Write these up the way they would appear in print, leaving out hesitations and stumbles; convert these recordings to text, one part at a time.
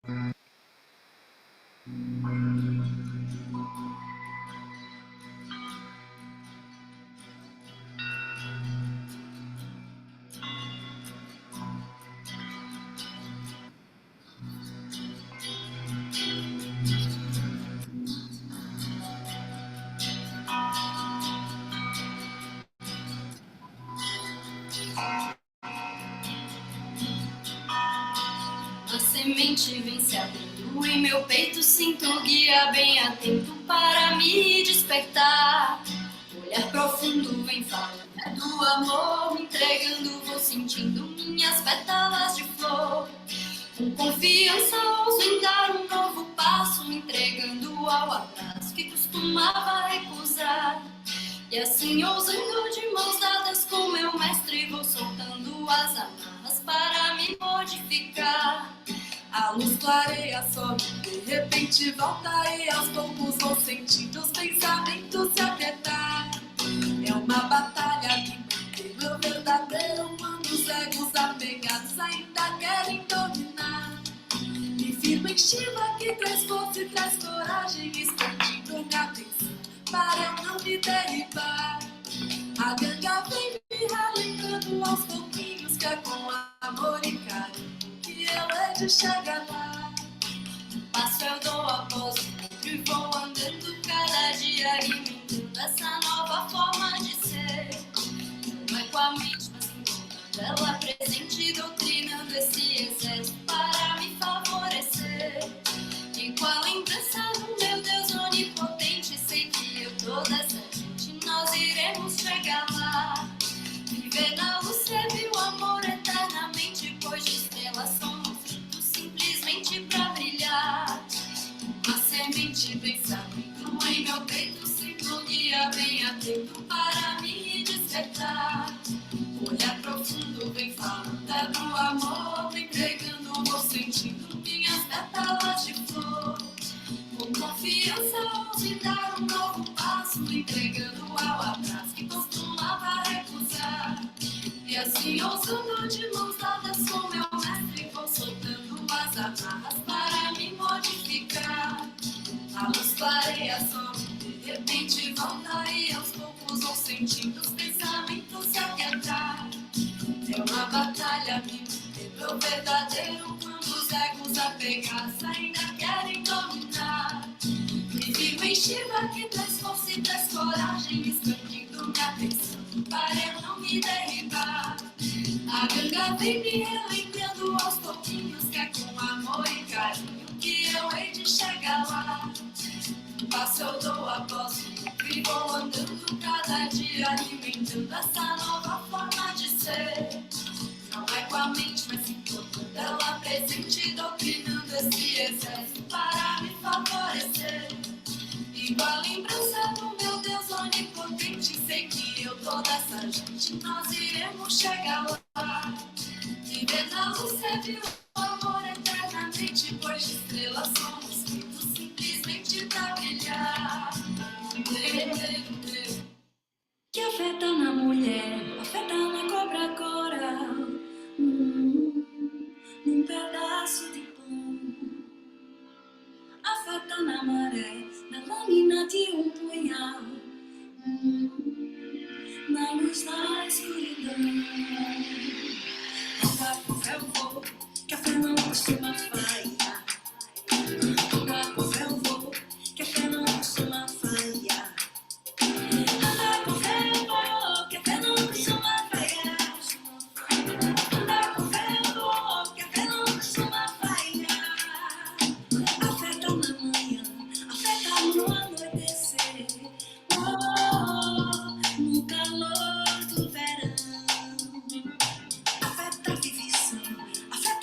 A semente vem se abrindo em meu peito, sinto o guia bem atento para me despertar. Olhar profundo vem falando do amor, me entregando, vou sentindo minhas pétalas de flor. Com confiança ouso em dar um novo passo, me entregando ao abraço que costumava recusar. E assim, ousando de mãos dadas com meu mestre, vou soltando as amarras para me modificar. A luz clareia, some, de repente volta e aos poucos vou sentindo os pensamentos se aquietar. É uma batalha que mantém meu verdadeiro quando os egos apegados ainda querem dominar. Me firmo em Shiva que traz força e traz coragem, expandindo minha atenção para eu não me derribar. A ganga vem me relembrando aos pouquinhos que é com amor e carinho que eu hei de chegar lá. Passo eu dou após o outro e vou andando cada dia alimentando essa nova forma de ser. Não é com a mente, mas encontrando ela presente, doutrinando esse exército para me favorecer. E com a lembrança do meu Deus onipotente, sei que eu, toda essa gente, nós iremos chegar lá. Viver na luz, servir o amor eternamente, pois de estrelas somos frutos simplesmente pra brilhar. Uma semente pensamento em meu peito, sinto um guia bem atento para me despertar. Olhar profundo vem falando do amor, me entregando, vou sentindo minhas pétalas de flor. Com confiança ouso dar um novo passo, me entregando ao abraço que costumava recusar. E assim, ousando de mãos dadas com meu mestre, vou soltando as amarras para me modificar. A luz clareia, some, de repente volta e aos poucos vou sentindo os pensamentos se aquietar. É uma batalha, me manter meu verdadeiro quando os egos apegados ainda querem dominar. Me firmo em Shiva que traz força e traz coragem, expandindo minha atenção para eu não me derribar. A ganga vem me relembrando aos pouquinhos que é com amor e carinho que eu hei de chegar lá. Um passo eu dou após o outro e vou andando cada dia alimentando essa nova forma de ser. Não é com a mente, mas encontrando ela presente, doutrinando esse exército para me favorecer. E com a lembrança do meu Deus onipotente, sei que eu, toda essa gente, nós iremos chegar lá. Viver na luz, servir o amor eternamente, pois de estrelas somos feitos simplesmente pra brilhar. Que afeta na mulher, afeta na cobra coral, num pedaço de pão. Afeta na maré, na lâmina de um punhal, na luz da escuridão. Anda com fé eu vou, que a fé não costuma falhar. Anda com fé eu vou, que a fé não costuma falhar. Anda com fé eu vou, que a fé não costuma falhar. Anda com fé eu vou, que a fé não costuma falhar. Afeta na manhã, afeta no anoitecer, no calor do verão. Afeta a vivição, afeta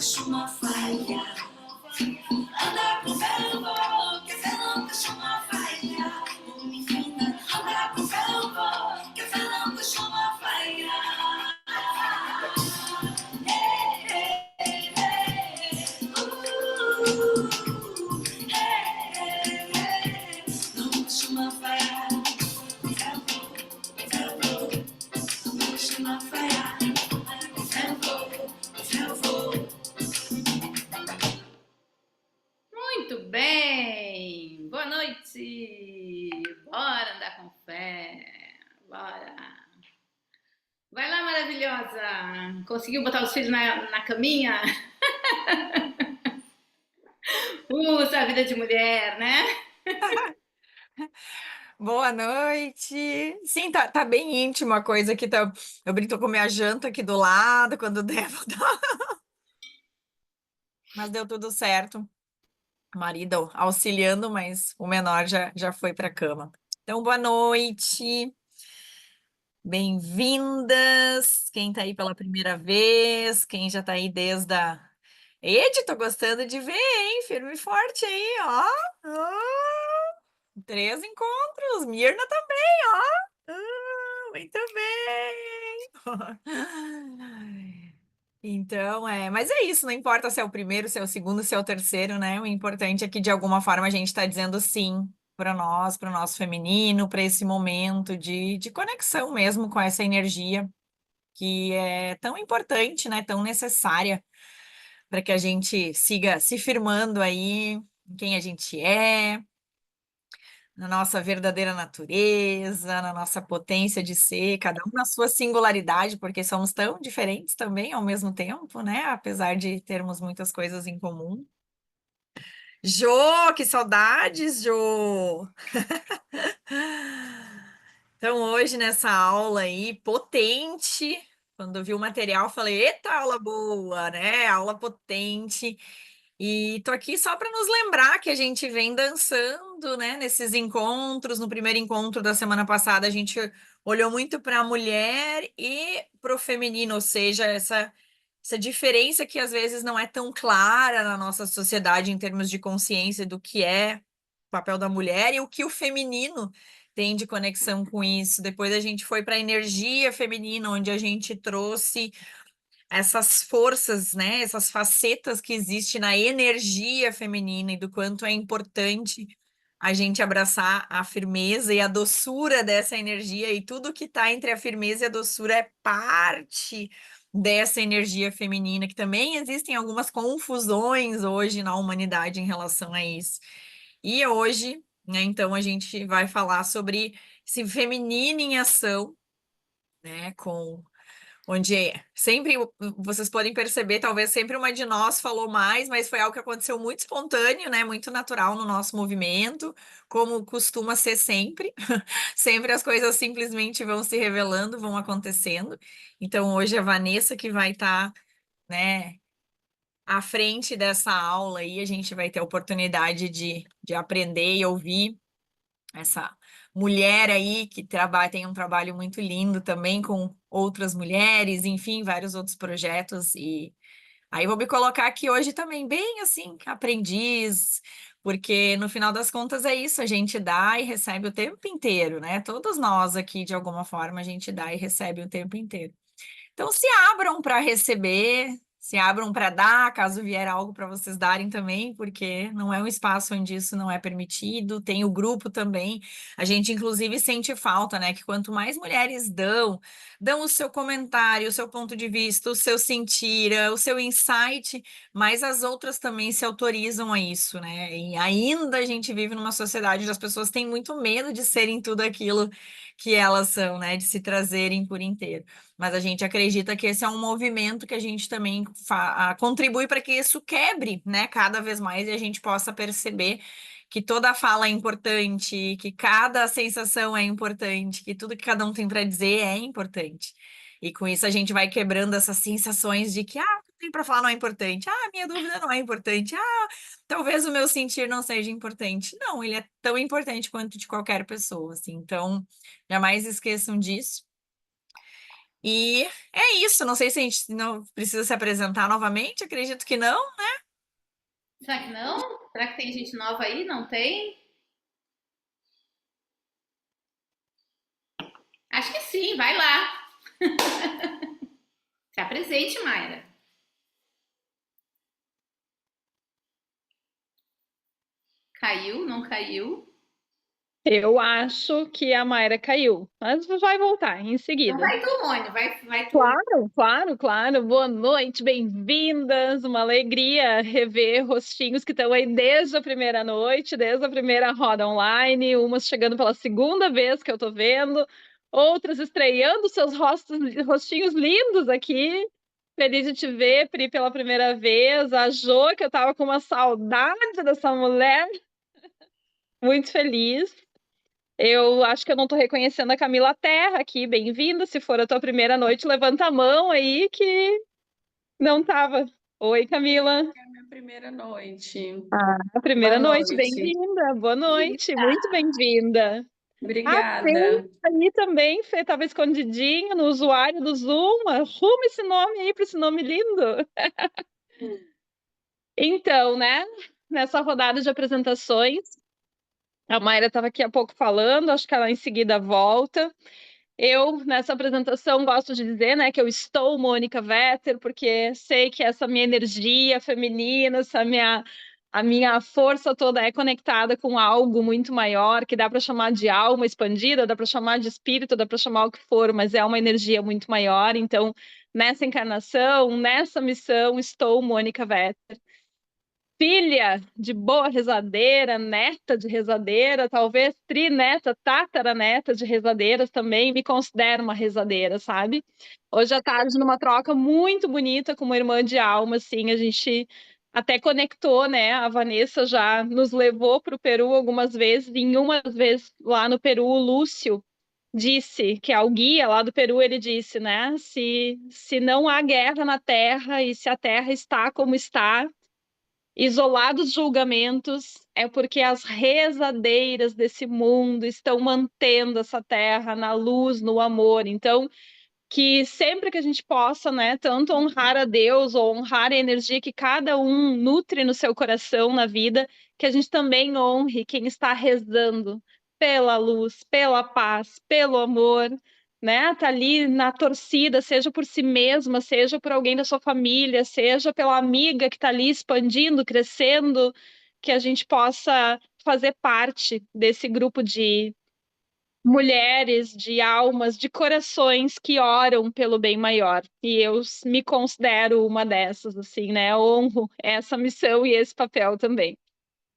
costuma falhar. Anda com ferro, que fé não costuma falhar. Ô menina, anda com ferro, que fé não costuma falhar. Hey, hey, hey, hey, hey, não costuma falhar. Ferro, não costuma falhar. Ferro. Muito bem! Boa noite! Bora andar com fé! Bora! Vai lá, maravilhosa! Conseguiu botar os filhos na caminha? Essa vida de mulher, né? Boa noite. Sim, tá bem íntimo a coisa aqui. Tá, eu brinco com minha janta aqui do lado, quando der, vou dar. Mas deu tudo certo. O marido auxiliando, mas o menor já foi para cama. Então, boa noite. Bem-vindas. Quem tá aí pela primeira vez, quem já tá aí desde a. Ed, tô gostando de ver, hein? Firme e forte aí, ó. Ah, 3 encontros. Mirna também, ó. Muito bem! Então, mas é isso, não importa se é o primeiro, se é o segundo, se é o terceiro, né? O importante é que de alguma forma a gente está dizendo sim para nós, para o nosso feminino, para esse momento de conexão mesmo com essa energia que é tão importante, né? Tão necessária para que a gente siga se firmando aí em quem a gente é, na nossa verdadeira natureza, na nossa potência de ser, cada um na sua singularidade, porque somos tão diferentes também ao mesmo tempo, né? Apesar de termos muitas coisas em comum. Jô, que saudades, Jô! Então, hoje nessa aula aí, potente, quando eu vi o material, falei: eita, aula boa, né? Aula potente. E tô aqui só para nos lembrar que a gente vem dançando, né, nesses encontros. No primeiro encontro da semana passada, a gente olhou muito para a mulher e para o feminino, ou seja, essa diferença que às vezes não é tão clara na nossa sociedade em termos de consciência do que é o papel da mulher e o que o feminino tem de conexão com isso. Depois a gente foi para a energia feminina, onde a gente trouxe essas forças, né, essas facetas que existem na energia feminina e do quanto é importante a gente abraçar a firmeza e a doçura dessa energia, e tudo que está entre a firmeza e a doçura é parte dessa energia feminina, que também existem algumas confusões hoje na humanidade em relação a isso. E hoje, né, então a gente vai falar sobre esse feminino em ação, né, com onde sempre vocês podem perceber, talvez sempre uma de nós falou mais, mas foi algo que aconteceu muito espontâneo, né? Muito natural no nosso movimento, como costuma ser sempre. Sempre as coisas simplesmente vão se revelando, vão acontecendo. Então hoje é a Vanessa que vai estar, né, à frente dessa aula aí, a gente vai ter a oportunidade de aprender e ouvir essa mulher aí que trabalha, tem um trabalho muito lindo também com outras mulheres, enfim, vários outros projetos. E aí vou me colocar aqui hoje também, bem assim, aprendiz, porque no final das contas é isso, a gente dá e recebe o tempo inteiro, né? Todos nós aqui, de alguma forma, a gente dá e recebe o tempo inteiro. Então, se abram para receber, se abram para dar, caso vier algo para vocês darem também, porque não é um espaço onde isso não é permitido. Tem o grupo também. A gente, inclusive, sente falta, né? Que quanto mais mulheres dão o seu comentário, o seu ponto de vista, o seu sentir, o seu insight, mais as outras também se autorizam a isso, né? E ainda a gente vive numa sociedade onde as pessoas têm muito medo de serem tudo aquilo que elas são, né? De se trazerem por inteiro. Mas a gente acredita que esse é um movimento que a gente também contribui para que isso quebre, né, cada vez mais, e a gente possa perceber que toda fala é importante, que cada sensação é importante, que tudo que cada um tem para dizer é importante. E com isso a gente vai quebrando essas sensações de que, o que tem para falar não é importante, minha dúvida não é importante, talvez o meu sentir não seja importante. Não, ele é tão importante quanto de qualquer pessoa, assim. Então, jamais esqueçam disso. E é isso, não sei se a gente não precisa se apresentar novamente, acredito que não. Será que não? Será que tem gente nova aí? Não tem? Acho que sim, vai lá. Se apresente, Mayra. Caiu? Não caiu? Eu acho que a Mayra caiu, mas vai voltar em Então seguida. vai tu, Mônica, vai tu. Claro, claro, claro. Boa noite, bem-vindas. Uma alegria rever rostinhos que estão aí desde a primeira noite, desde a primeira roda online, umas chegando pela segunda vez que eu tô vendo, outras estreando seus rostinhos lindos aqui. Feliz de te ver, Pri, pela primeira vez. A Jo, que eu tava com uma saudade dessa mulher. Muito feliz. Eu acho que eu não tô reconhecendo a Camila Terra aqui. Bem-vinda. Se for a tua primeira noite, levanta a mão aí que não tava. Oi, Camila. É a minha primeira noite. A primeira Boa noite, noite. bem-vinda. Boa noite, muito bem-vinda. A Fê Obrigada. aí também, Fê estava escondidinha no usuário do Zoom. Arruma esse nome aí para esse nome lindo. Então, né, nessa rodada de apresentações, a Mayra estava aqui há pouco falando, acho que ela em seguida volta. Eu, nessa apresentação, gosto de dizer, né, que eu estou Mônica Vetter, porque sei que essa minha energia feminina, a minha força toda é conectada com algo muito maior, que dá para chamar de alma expandida, dá para chamar de espírito, dá para chamar o que for, mas é uma energia muito maior. Então, nessa encarnação, nessa missão, estou Mônica Vetter. Filha de boa rezadeira, neta de rezadeira, talvez trineta, tataraneta de rezadeiras também, me considero uma rezadeira, sabe? Hoje à tarde, numa troca muito bonita com uma irmã de alma, assim, a gente até conectou, né? A Vanessa já nos levou para o Peru algumas vezes, e em uma vez lá no Peru, o Lúcio disse, que é o guia lá do Peru, ele disse, né? Se não há guerra na Terra e se a Terra está como está, isolados julgamentos, é porque as rezadeiras desse mundo estão mantendo essa terra na luz, no amor. Então, que sempre que a gente possa, né, tanto honrar a Deus ou honrar a energia que cada um nutre no seu coração na vida, que a gente também honre quem está rezando pela luz, pela paz, pelo amor, né? Tá ali na torcida, seja por si mesma, seja por alguém da sua família, seja pela amiga que está ali expandindo, crescendo, que a gente possa fazer parte desse grupo de mulheres, de almas, de corações que oram pelo bem maior. E eu me considero uma dessas, assim, né? Honro essa missão e esse papel também.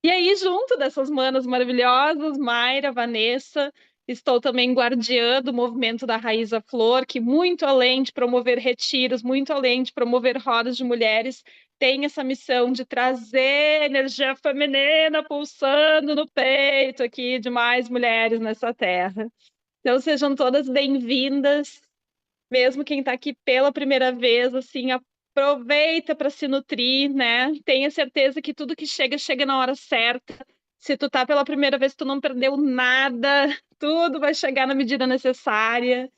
E aí, junto dessas manas maravilhosas, Mayra, Vanessa, estou também guardiã do movimento da Raiz à Flor, que muito além de promover retiros, muito além de promover rodas de mulheres, tem essa missão de trazer energia feminina pulsando no peito aqui de mais mulheres nessa terra. Então sejam todas bem-vindas, mesmo quem está aqui pela primeira vez, assim, aproveita para se nutrir, né? Tenha certeza que tudo que chega, chega na hora certa. Se tu tá pela primeira vez, tu não perdeu nada, tudo vai chegar na medida necessária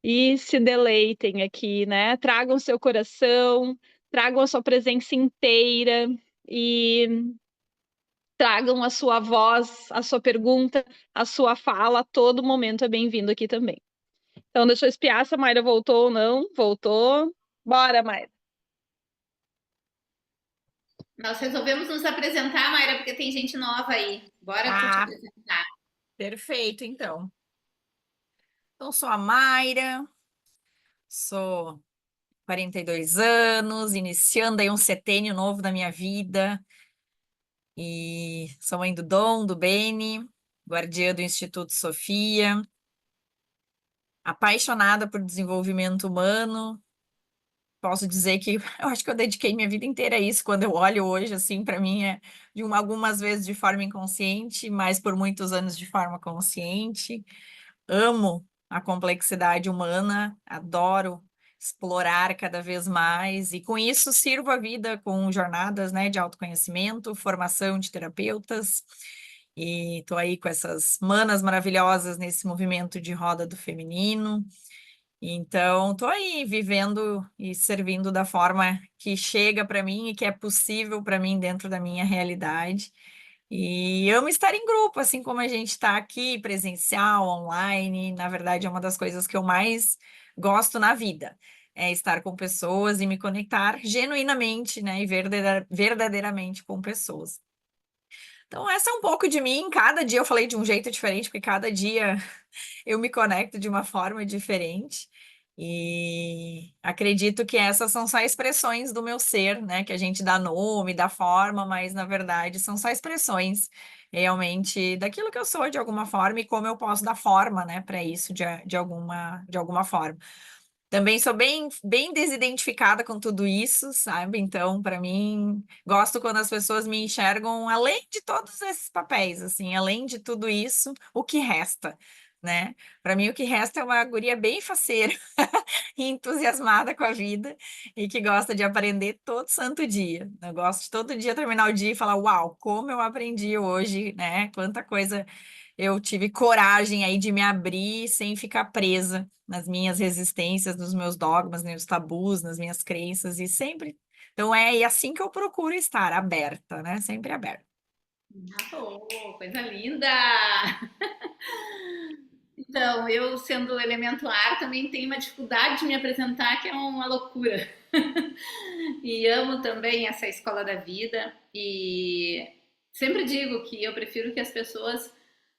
e se deleitem aqui, né? Tragam seu coração, tragam a sua presença inteira e tragam a sua voz, a sua pergunta, a sua fala, a todo momento é bem-vindo aqui também. Então, deixa eu espiar se a Mayra voltou ou não. Voltou. Bora, Mayra. Nós resolvemos nos apresentar, Mayra, porque tem gente nova aí. Bora tu te apresentar. Perfeito, então. Então, sou a Mayra, sou 42 anos, iniciando aí um setênio novo da minha vida. E sou mãe do Dom, do Beni, guardiã do Instituto Sofia, apaixonada por desenvolvimento humano. Posso dizer que eu acho que eu dediquei minha vida inteira a isso. Quando eu olho hoje, assim, para mim é algumas vezes de forma inconsciente, mas por muitos anos de forma consciente. Amo a complexidade humana, adoro explorar cada vez mais e com isso sirvo a vida com jornadas, né, de autoconhecimento, formação de terapeutas e tô aí com essas manas maravilhosas nesse movimento de roda do feminino Então, tô aí vivendo e servindo da forma que chega para mim e que é possível para mim dentro da minha realidade. E amo estar em grupo, assim como a gente está aqui, presencial, online. Na verdade, é uma das coisas que eu mais gosto na vida, é estar com pessoas e me conectar genuinamente, né, e verdadeiramente com pessoas. Então, essa é um pouco de mim. Cada dia eu falei de um jeito diferente, porque cada dia eu me conecto de uma forma diferente. E acredito que essas são só expressões do meu ser, né? Que a gente dá nome, dá forma, mas na verdade são só expressões realmente daquilo que eu sou de alguma forma e como eu posso dar forma, né, para isso de alguma forma. Também sou bem desidentificada com tudo isso, sabe? Então, para mim, gosto quando as pessoas me enxergam além de todos esses papéis, assim, além de tudo isso, o que resta, né? Para mim, o que resta é uma guria bem faceira e entusiasmada com a vida e que gosta de aprender todo santo dia. Eu gosto de todo dia terminar o dia e falar: Uau, como eu aprendi hoje, né? Quanta coisa eu tive coragem aí de me abrir sem ficar presa nas minhas resistências, nos meus dogmas, nos meus tabus, nas minhas crenças e sempre. Então é assim que eu procuro estar, aberta, né? Sempre aberta. Coisa linda! Então, eu sendo elemento ar também tenho uma dificuldade de me apresentar que é uma loucura. E amo também essa escola da vida e sempre digo que eu prefiro que as pessoas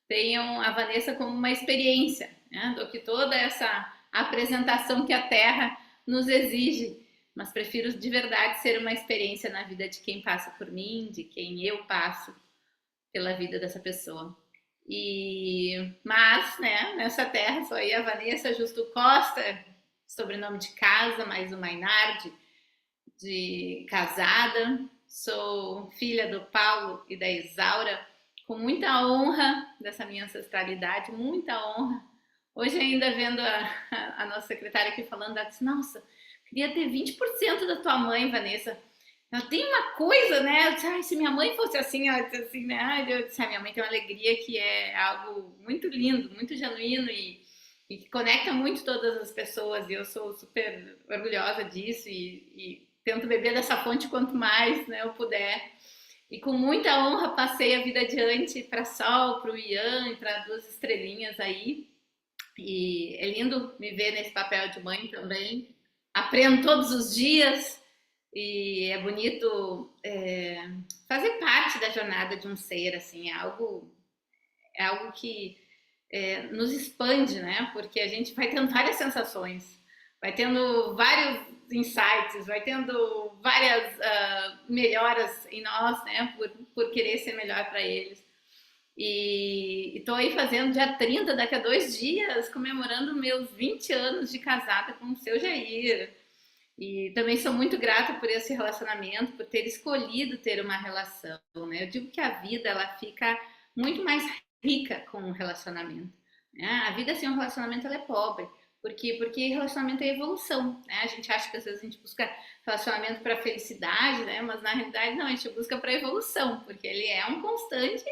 tenham a Vanessa como uma experiência, né, do que toda essa apresentação que a Terra nos exige. Mas prefiro de verdade ser uma experiência na vida de quem passa por mim, de quem eu passo pela vida dessa pessoa. Mas, né, nessa terra sou aí a Vanessa Justo Costa, sobrenome de casa, mais o Mainardi, de casada. Sou filha do Paulo e da Isaura, com muita honra dessa minha ancestralidade, muita honra. Hoje ainda vendo a nossa secretária aqui falando, ela disse, nossa, queria ter 20% da tua mãe, Vanessa. Ela tem uma coisa, né? Eu disse, se minha mãe fosse assim, ela disse assim, né? Eu disse, minha mãe tem uma alegria que é algo muito lindo, muito genuíno e que conecta muito todas as pessoas. E eu sou super orgulhosa disso e tento beber dessa fonte quanto mais, né, eu puder. E com muita honra passei a vida adiante para Sol, para o Ian e para 2 estrelinhas aí. E é lindo me ver nesse papel de mãe também. Aprendo todos os dias e é bonito fazer parte da jornada de um ser, assim, é algo que nos expande, né? Porque a gente vai tendo várias sensações, vai tendo vários insights, vai tendo várias melhoras em nós, né? Por querer ser melhor para eles. E estou aí fazendo dia 30, daqui a 2 dias, comemorando meus 20 anos de casada com o seu Jair. E também sou muito grata por esse relacionamento, por ter escolhido ter uma relação, né? Eu digo que a vida ela fica muito mais rica com um relacionamento, né? A vida sem um relacionamento ela é pobre. Por quê? Porque relacionamento é evolução, né? A gente acha que às vezes a gente busca relacionamento para felicidade, né? Mas na realidade não, a gente busca para evolução, porque ele é um constante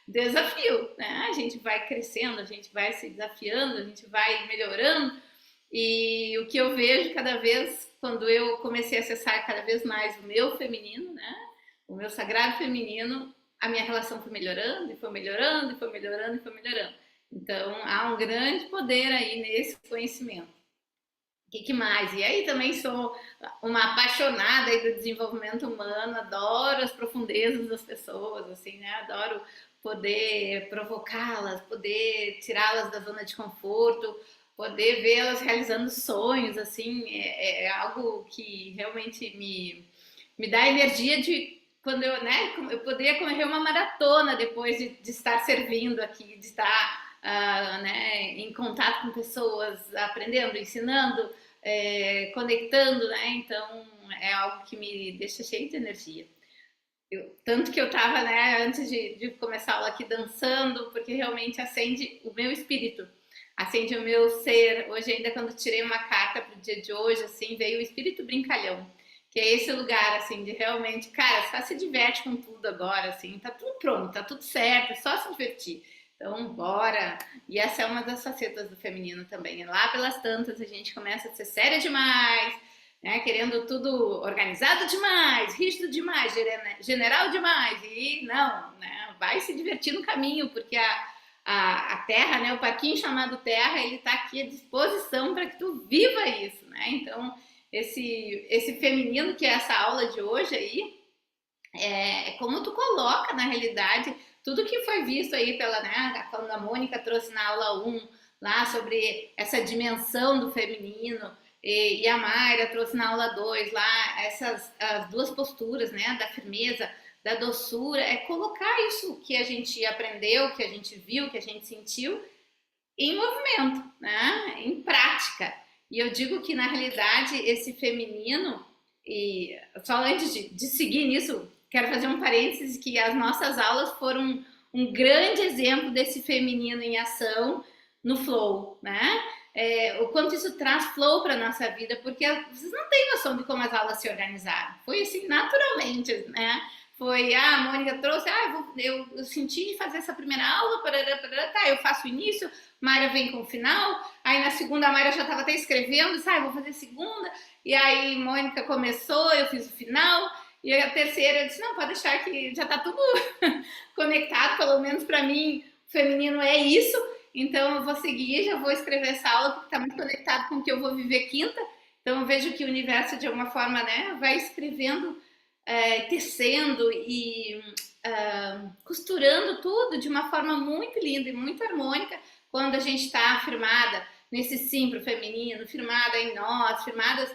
desafio, né? A gente vai crescendo, a gente vai se desafiando, a gente vai melhorando. E o que eu vejo cada vez, quando eu comecei a acessar cada vez mais o meu feminino, né? O meu sagrado feminino, a minha relação foi melhorando, e foi melhorando, e foi melhorando, e foi melhorando. Então, há um grande poder aí nesse conhecimento. O que mais? E aí também sou uma apaixonada aí do desenvolvimento humano, adoro as profundezas das pessoas, assim, né? Adoro poder provocá-las, poder tirá-las da zona de conforto, poder vê-las realizando sonhos, assim, é algo que realmente me dá energia de quando eu, né, eu poderia correr uma maratona depois de estar servindo aqui, de estar né, em contato com pessoas, aprendendo, ensinando, conectando, né? Então é algo que me deixa cheio de energia. Tanto que eu estava, né, antes de começar a aula aqui dançando, porque realmente acende o meu espírito, acende o meu ser. Hoje ainda quando tirei uma carta para o dia de hoje, assim, veio o espírito brincalhão, que é esse lugar, assim, de realmente, cara, só se diverte com tudo agora, assim, tá tudo pronto, tá tudo certo, é só se divertir. Então, bora! E essa é uma das facetas do feminino também. Lá pelas tantas a gente começa a ser séria demais, né? Querendo tudo organizado demais, rígido demais, general demais. E não, né? Vai se divertir no caminho, porque a terra, né? O parquinho chamado terra, ele está aqui à disposição para que tu viva isso, né? Então, esse feminino que é essa aula de hoje aí, é como tu coloca na realidade tudo que foi visto aí pela, né, quando a Mônica trouxe na aula 1 lá sobre essa dimensão do feminino, e a Mayra trouxe na aula 2 lá as duas posturas, né, da firmeza, da doçura, é colocar isso que a gente aprendeu, que a gente viu, que a gente sentiu em movimento, né, em prática. E eu digo que na realidade esse feminino, e só antes de seguir nisso, quero fazer um parênteses que as nossas aulas foram um grande exemplo desse feminino em ação no flow, né? O quanto isso traz flow para nossa vida, porque vocês não têm noção de como as aulas se organizaram. Foi assim, naturalmente, né? Foi, a Mônica trouxe, eu senti de fazer essa primeira aula, tá, eu faço o início, Mayra vem com o final, aí na segunda a Mayra já estava até escrevendo, eu vou fazer segunda, e aí Mônica começou, eu fiz o final, e a terceira eu disse, não, pode deixar que já está tudo conectado, pelo menos para mim, o feminino é isso, então eu vou seguir, já vou escrever essa aula, porque está muito conectado com o que eu vou viver quinta, então eu vejo que o universo, de alguma forma, né, vai escrevendo, tecendo e costurando tudo de uma forma muito linda e muito harmônica, quando a gente está afirmada nesse sim pro feminino, firmada em nós, firmadas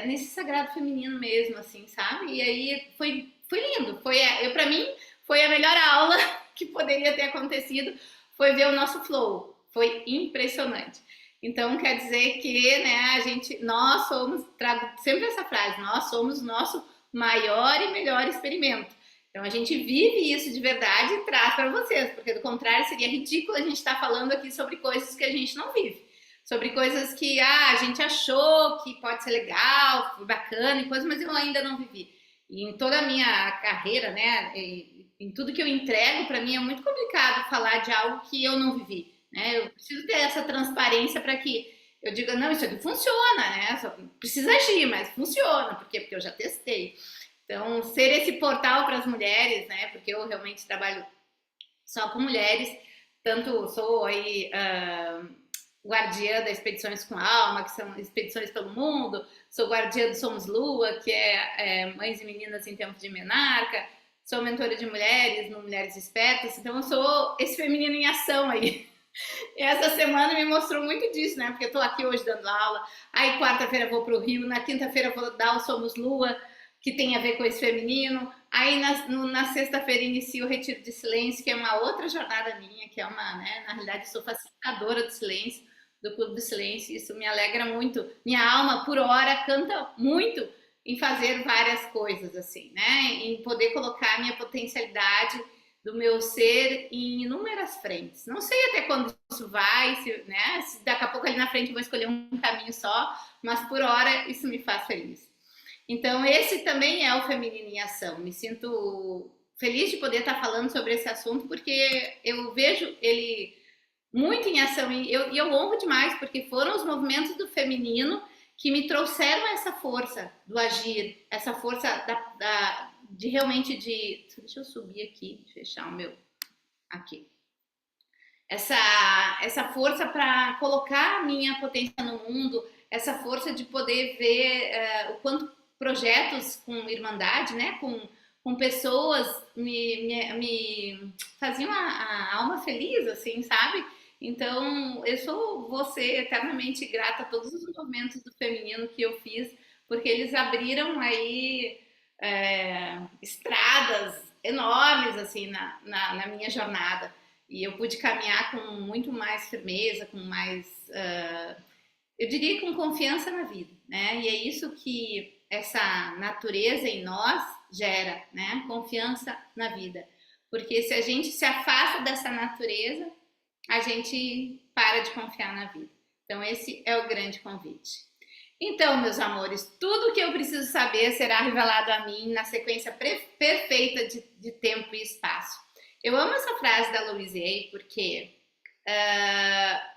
nesse sagrado feminino mesmo, assim, sabe? E aí foi lindo. Para mim, foi a melhor aula que poderia ter acontecido, foi ver o nosso flow. Foi impressionante. Então, quer dizer que, né, nós somos, trago sempre essa frase, nós somos o nosso maior e melhor experimento. Então, a gente vive isso de verdade e traz para vocês, porque do contrário seria ridículo a gente estar falando aqui sobre coisas que a gente não vive. Sobre coisas que a gente achou que pode ser legal, bacana e coisas, mas eu ainda não vivi. E em toda a minha carreira, né, em tudo que eu entrego, para mim é muito complicado falar de algo que eu não vivi, né? Eu preciso ter essa transparência para que eu diga, não, isso aqui funciona, né? Só precisa agir, mas funciona. Por quê? Porque eu já testei. Então, ser esse portal para as mulheres, né? Porque eu realmente trabalho só com mulheres, tanto sou aí guardiã da Expedições com Alma, que são expedições pelo mundo, sou guardiã do Somos Lua, que é Mães e Meninas em Tempo de Menarca, sou mentora de mulheres no Mulheres Espertas, então eu sou esse feminino em ação aí. E essa semana me mostrou muito disso, né? Porque eu tô aqui hoje dando aula, aí quarta-feira vou pro Rio, na quinta-feira vou dar o Somos Lua, que tem a ver com esse feminino, aí na sexta-feira inicio o Retiro de Silêncio, que é uma outra jornada minha, que é uma, né, na realidade eu sou facilitadora do silêncio, do Clube do Silêncio, isso me alegra muito, minha alma por hora canta muito em fazer várias coisas assim, né, em poder colocar a minha potencialidade do meu ser em inúmeras frentes, não sei até quando isso vai, se daqui a pouco ali na frente eu vou escolher um caminho só, mas por hora isso me faz feliz. Então, esse também é o feminino em ação. Me sinto feliz de poder estar falando sobre esse assunto, porque eu vejo ele muito em ação. E eu honro demais, porque foram os movimentos do feminino que me trouxeram essa força do agir, essa força de realmente de... Deixa eu subir aqui, fechar o meu... Aqui. Essa força para colocar a minha potência no mundo, essa força de poder ver o quanto projetos com irmandade, né, com pessoas me faziam a alma feliz, assim, sabe? Então, vou ser eternamente grata a todos os movimentos do feminino que eu fiz, porque eles abriram aí estradas enormes, assim, na minha jornada. E eu pude caminhar com muito mais firmeza, com mais, eu diria, com confiança na vida, né? E é isso que essa natureza em nós gera, né? Confiança na vida. Porque se a gente se afasta dessa natureza, a gente para de confiar na vida. Então esse é o grande convite. Então, meus amores, tudo que eu preciso saber será revelado a mim na sequência perfeita de tempo e espaço. Eu amo essa frase da Louise Hay porque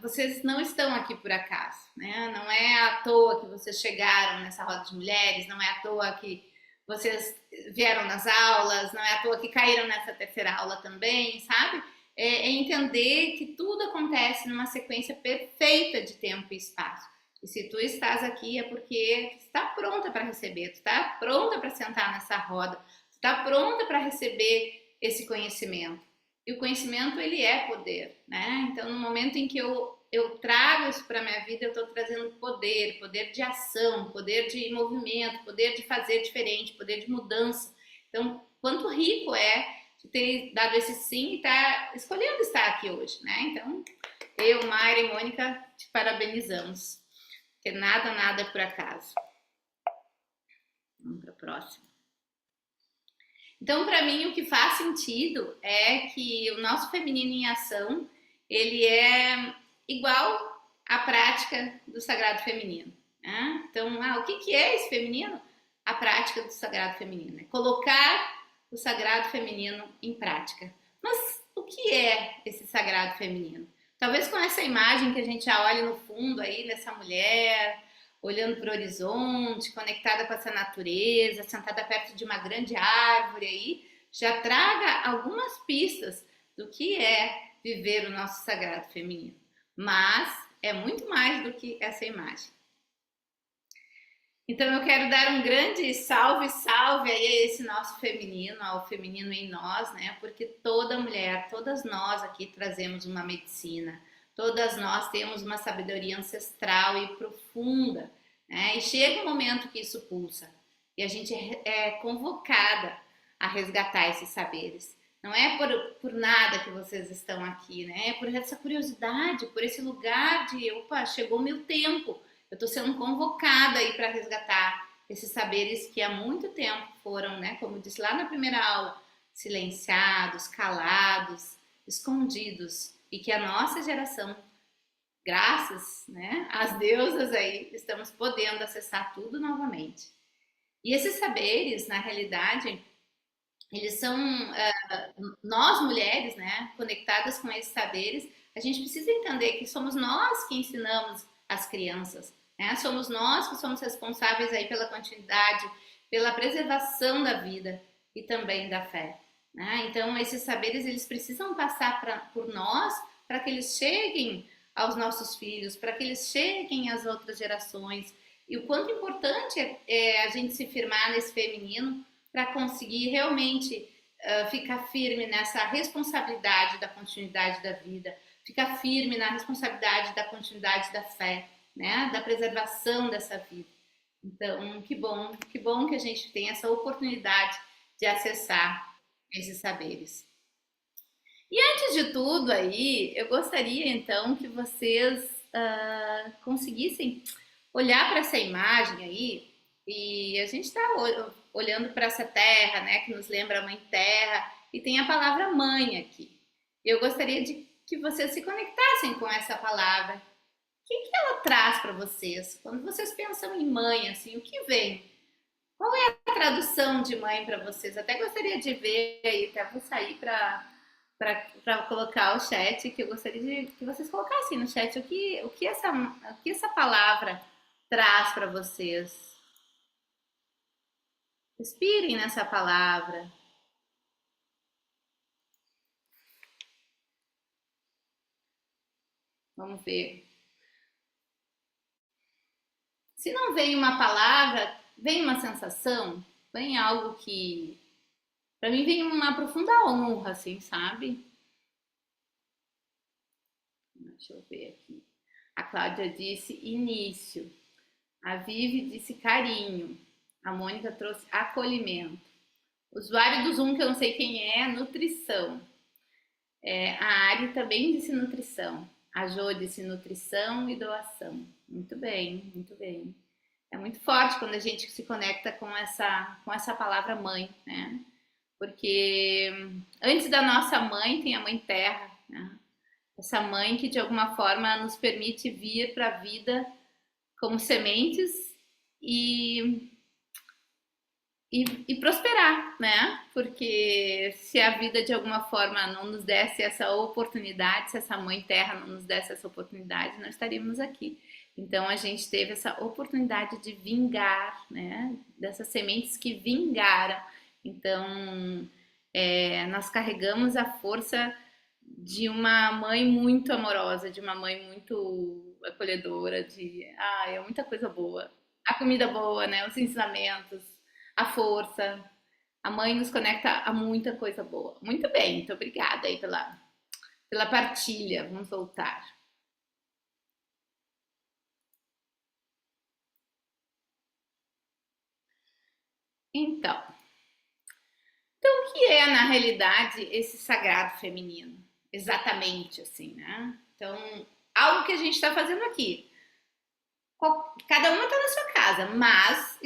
vocês não estão aqui por acaso, né? Não é à toa que vocês chegaram nessa roda de mulheres, não é à toa que vocês vieram nas aulas, não é à toa que caíram nessa terceira aula também, sabe? É entender que tudo acontece numa sequência perfeita de tempo e espaço. E se tu estás aqui é porque tu está pronta para receber, tu está pronta para sentar nessa roda, tu está pronta para receber esse conhecimento. E o conhecimento, ele é poder, né? Então, no momento em que eu trago isso para a minha vida, eu estou trazendo poder, poder de ação, poder de movimento, poder de fazer diferente, poder de mudança. Então, quanto rico é de ter dado esse sim e estar escolhendo estar aqui hoje, né? Então, eu, Mayra e Mônica, te parabenizamos. Porque nada é por acaso. Vamos para a próxima. Então, para mim, o que faz sentido é que o nosso feminino em ação, ele é igual à prática do sagrado feminino, né? Então, o que é esse feminino? A prática do sagrado feminino. É colocar o sagrado feminino em prática. Mas o que é esse sagrado feminino? Talvez com essa imagem que a gente já olha no fundo aí dessa mulher, olhando para o horizonte, conectada com essa natureza, sentada perto de uma grande árvore aí, já traga algumas pistas do que é viver o nosso sagrado feminino. Mas é muito mais do que essa imagem. Então eu quero dar um grande salve aí a esse nosso feminino, ao feminino em nós, né? Porque toda mulher, todas nós aqui trazemos uma medicina, todas nós temos uma sabedoria ancestral e profunda, né? E chega um momento que isso pulsa e a gente é convocada a resgatar esses saberes. Não é por nada que vocês estão aqui, né? É por essa curiosidade, por esse lugar de, opa, chegou o meu tempo. Eu estou sendo convocada aí para resgatar esses saberes que há muito tempo foram, né, como eu disse lá na primeira aula, silenciados, calados, escondidos, e que a nossa geração, graças, né, às deusas aí, estamos podendo acessar tudo novamente. E esses saberes, na realidade, eles são, nós mulheres, né, conectadas com esses saberes, a gente precisa entender que somos nós que ensinamos as crianças, né? Somos nós que somos responsáveis aí pela continuidade, pela preservação da vida e também da fé, né? Então esses saberes eles precisam passar por nós para que eles cheguem aos nossos filhos, para que eles cheguem às outras gerações. E o quanto importante é a gente se firmar nesse feminino para conseguir realmente ficar firme nessa responsabilidade da continuidade da vida, ficar firme na responsabilidade da continuidade da fé, né? Da preservação dessa vida. Então, que bom que a gente tem essa oportunidade de acessar esses saberes. E antes de tudo aí, eu gostaria então que vocês conseguissem olhar para essa imagem aí, e a gente está olhando para essa terra, né, que nos lembra a Mãe Terra, e tem a palavra mãe aqui. Eu gostaria de que vocês se conectassem com essa palavra. O que ela traz para vocês? Quando vocês pensam em mãe, assim, o que vem? Qual é a tradução de mãe para vocês? Até gostaria de ver aí, até vou sair para colocar o chat, que eu gostaria de que vocês colocassem no chat o que essa palavra traz para vocês. Respirem nessa palavra. Vamos ver. Se não vem uma palavra, vem uma sensação, vem algo que, para mim, vem uma profunda honra, assim, sabe? Deixa eu ver aqui. A Cláudia disse início. A Vivi disse carinho. A Mônica trouxe acolhimento. O usuário do Zoom, que eu não sei quem é, nutrição. A Ari também disse nutrição. A Jo disse nutrição e doação. Muito bem, muito bem. É muito forte quando a gente se conecta com essa palavra mãe, né? Porque antes da nossa mãe tem a Mãe Terra, né? Essa mãe que de alguma forma nos permite vir para a vida como sementes e e prosperar, né? Porque se a vida de alguma forma não nos desse essa oportunidade, se essa mãe terra não nos desse essa oportunidade, nós estaríamos aqui. Então a gente teve essa oportunidade de vingar, né? Dessas sementes que vingaram. Então nós carregamos a força de uma mãe muito amorosa, de uma mãe muito acolhedora, é muita coisa boa. A comida boa, né? Os ensinamentos, a força. A mãe nos conecta a muita coisa boa. Muito bem, muito obrigada aí pela partilha. Vamos voltar. Então, o que é na realidade esse sagrado feminino? Exatamente assim, né? Então, algo que a gente está fazendo aqui. Cada uma está na sua casa, mas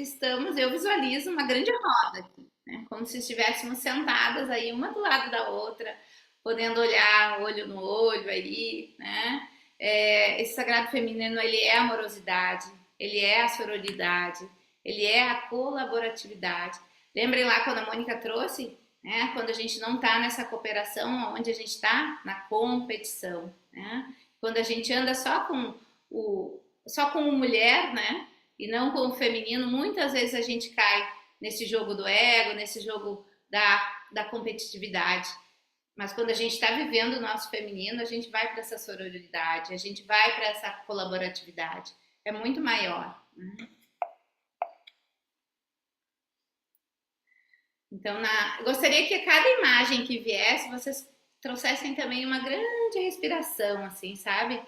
eu visualizo uma grande roda aqui, né? Como se estivéssemos sentadas aí, uma do lado da outra, podendo olhar olho no olho aí, né? Esse sagrado feminino, ele é a amorosidade, ele é a sororidade, ele é a colaboratividade. Lembrem lá quando a Mônica trouxe, né? Quando a gente não está nessa cooperação, onde a gente está? Na competição, né? Quando a gente anda só com mulher, né? E não com o feminino, muitas vezes a gente cai nesse jogo do ego, nesse jogo da competitividade. Mas quando a gente está vivendo o nosso feminino, a gente vai para essa sororidade, a gente vai para essa colaboratividade. É muito maior, né? Então, gostaria que a cada imagem que viesse, vocês trouxessem também uma grande respiração, assim, sabe?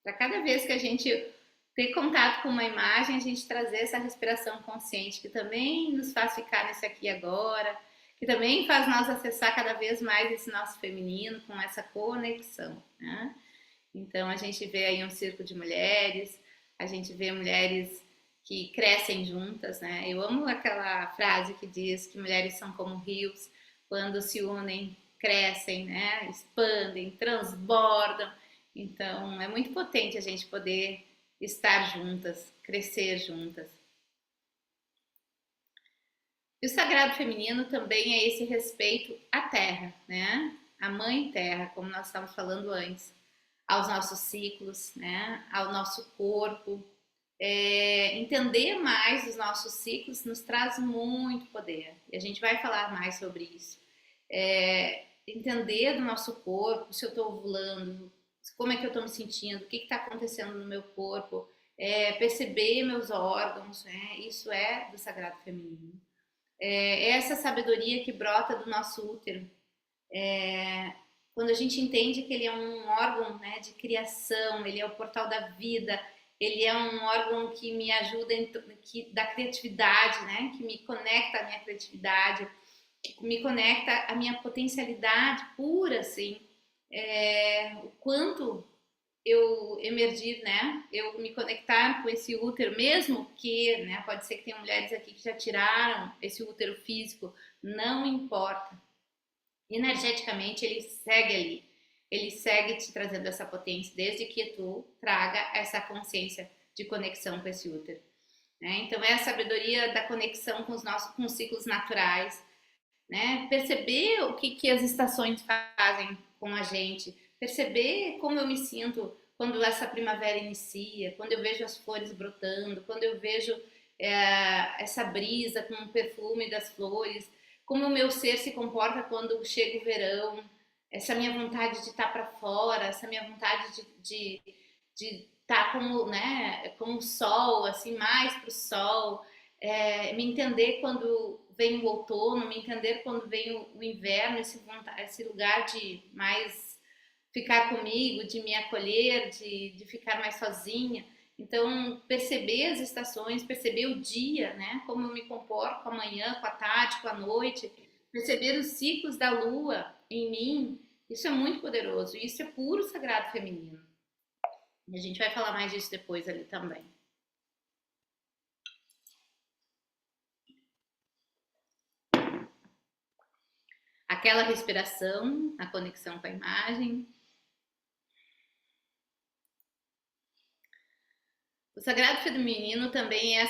Para cada vez que a gente ter contato com uma imagem, a gente trazer essa respiração consciente, que também nos faz ficar nesse aqui e agora, que também faz nós acessar cada vez mais esse nosso feminino, com essa conexão, né? Então, a gente vê aí um círculo de mulheres, a gente vê mulheres que crescem juntas, né? Eu amo aquela frase que diz que mulheres são como rios, quando se unem, crescem, né? Expandem, transbordam. Então, é muito potente a gente poder estar juntas, crescer juntas. E o sagrado feminino também é esse respeito à terra, né? A mãe terra, como nós estávamos falando antes, aos nossos ciclos, né? Ao nosso corpo. Entender mais os nossos ciclos nos traz muito poder. E a gente vai falar mais sobre isso. Entender do nosso corpo, se eu estou ovulando, como é que eu estou me sentindo, o que está acontecendo no meu corpo, perceber meus órgãos, né? Isso é do sagrado feminino. Essa sabedoria que brota do nosso útero. Quando a gente entende que ele é um órgão, né, de criação, ele é o portal da vida, ele é um órgão que me ajuda, da criatividade, né, que me conecta à minha criatividade, que me conecta à minha potencialidade pura, assim, o quanto eu emergir, né, eu me conectar com esse útero, mesmo que, né, pode ser que tenha mulheres aqui que já tiraram esse útero físico, não importa. Energeticamente ele segue ali, ele segue te trazendo essa potência, desde que tu traga essa consciência de conexão com esse útero, né? Então é a sabedoria da conexão com os ciclos naturais, né? Perceber o que as estações fazem com a gente, perceber como eu me sinto quando essa primavera inicia, quando eu vejo as flores brotando, quando eu vejo essa brisa com o perfume das flores, como o meu ser se comporta quando chega o verão, essa minha vontade de estar para fora, essa minha vontade de estar como, né, como o sol, assim, mais para o sol, me entender quando vem o outono, me entender quando vem o inverno, esse lugar de mais ficar comigo, de me acolher, de ficar mais sozinha. Então, perceber as estações, perceber o dia, né? Como eu me comporto com a manhã, com a tarde, com a noite, perceber os ciclos da lua em mim, isso é muito poderoso. Isso é puro sagrado feminino. E a gente vai falar mais disso depois ali também. Aquela respiração, a conexão com a imagem. O sagrado feminino também é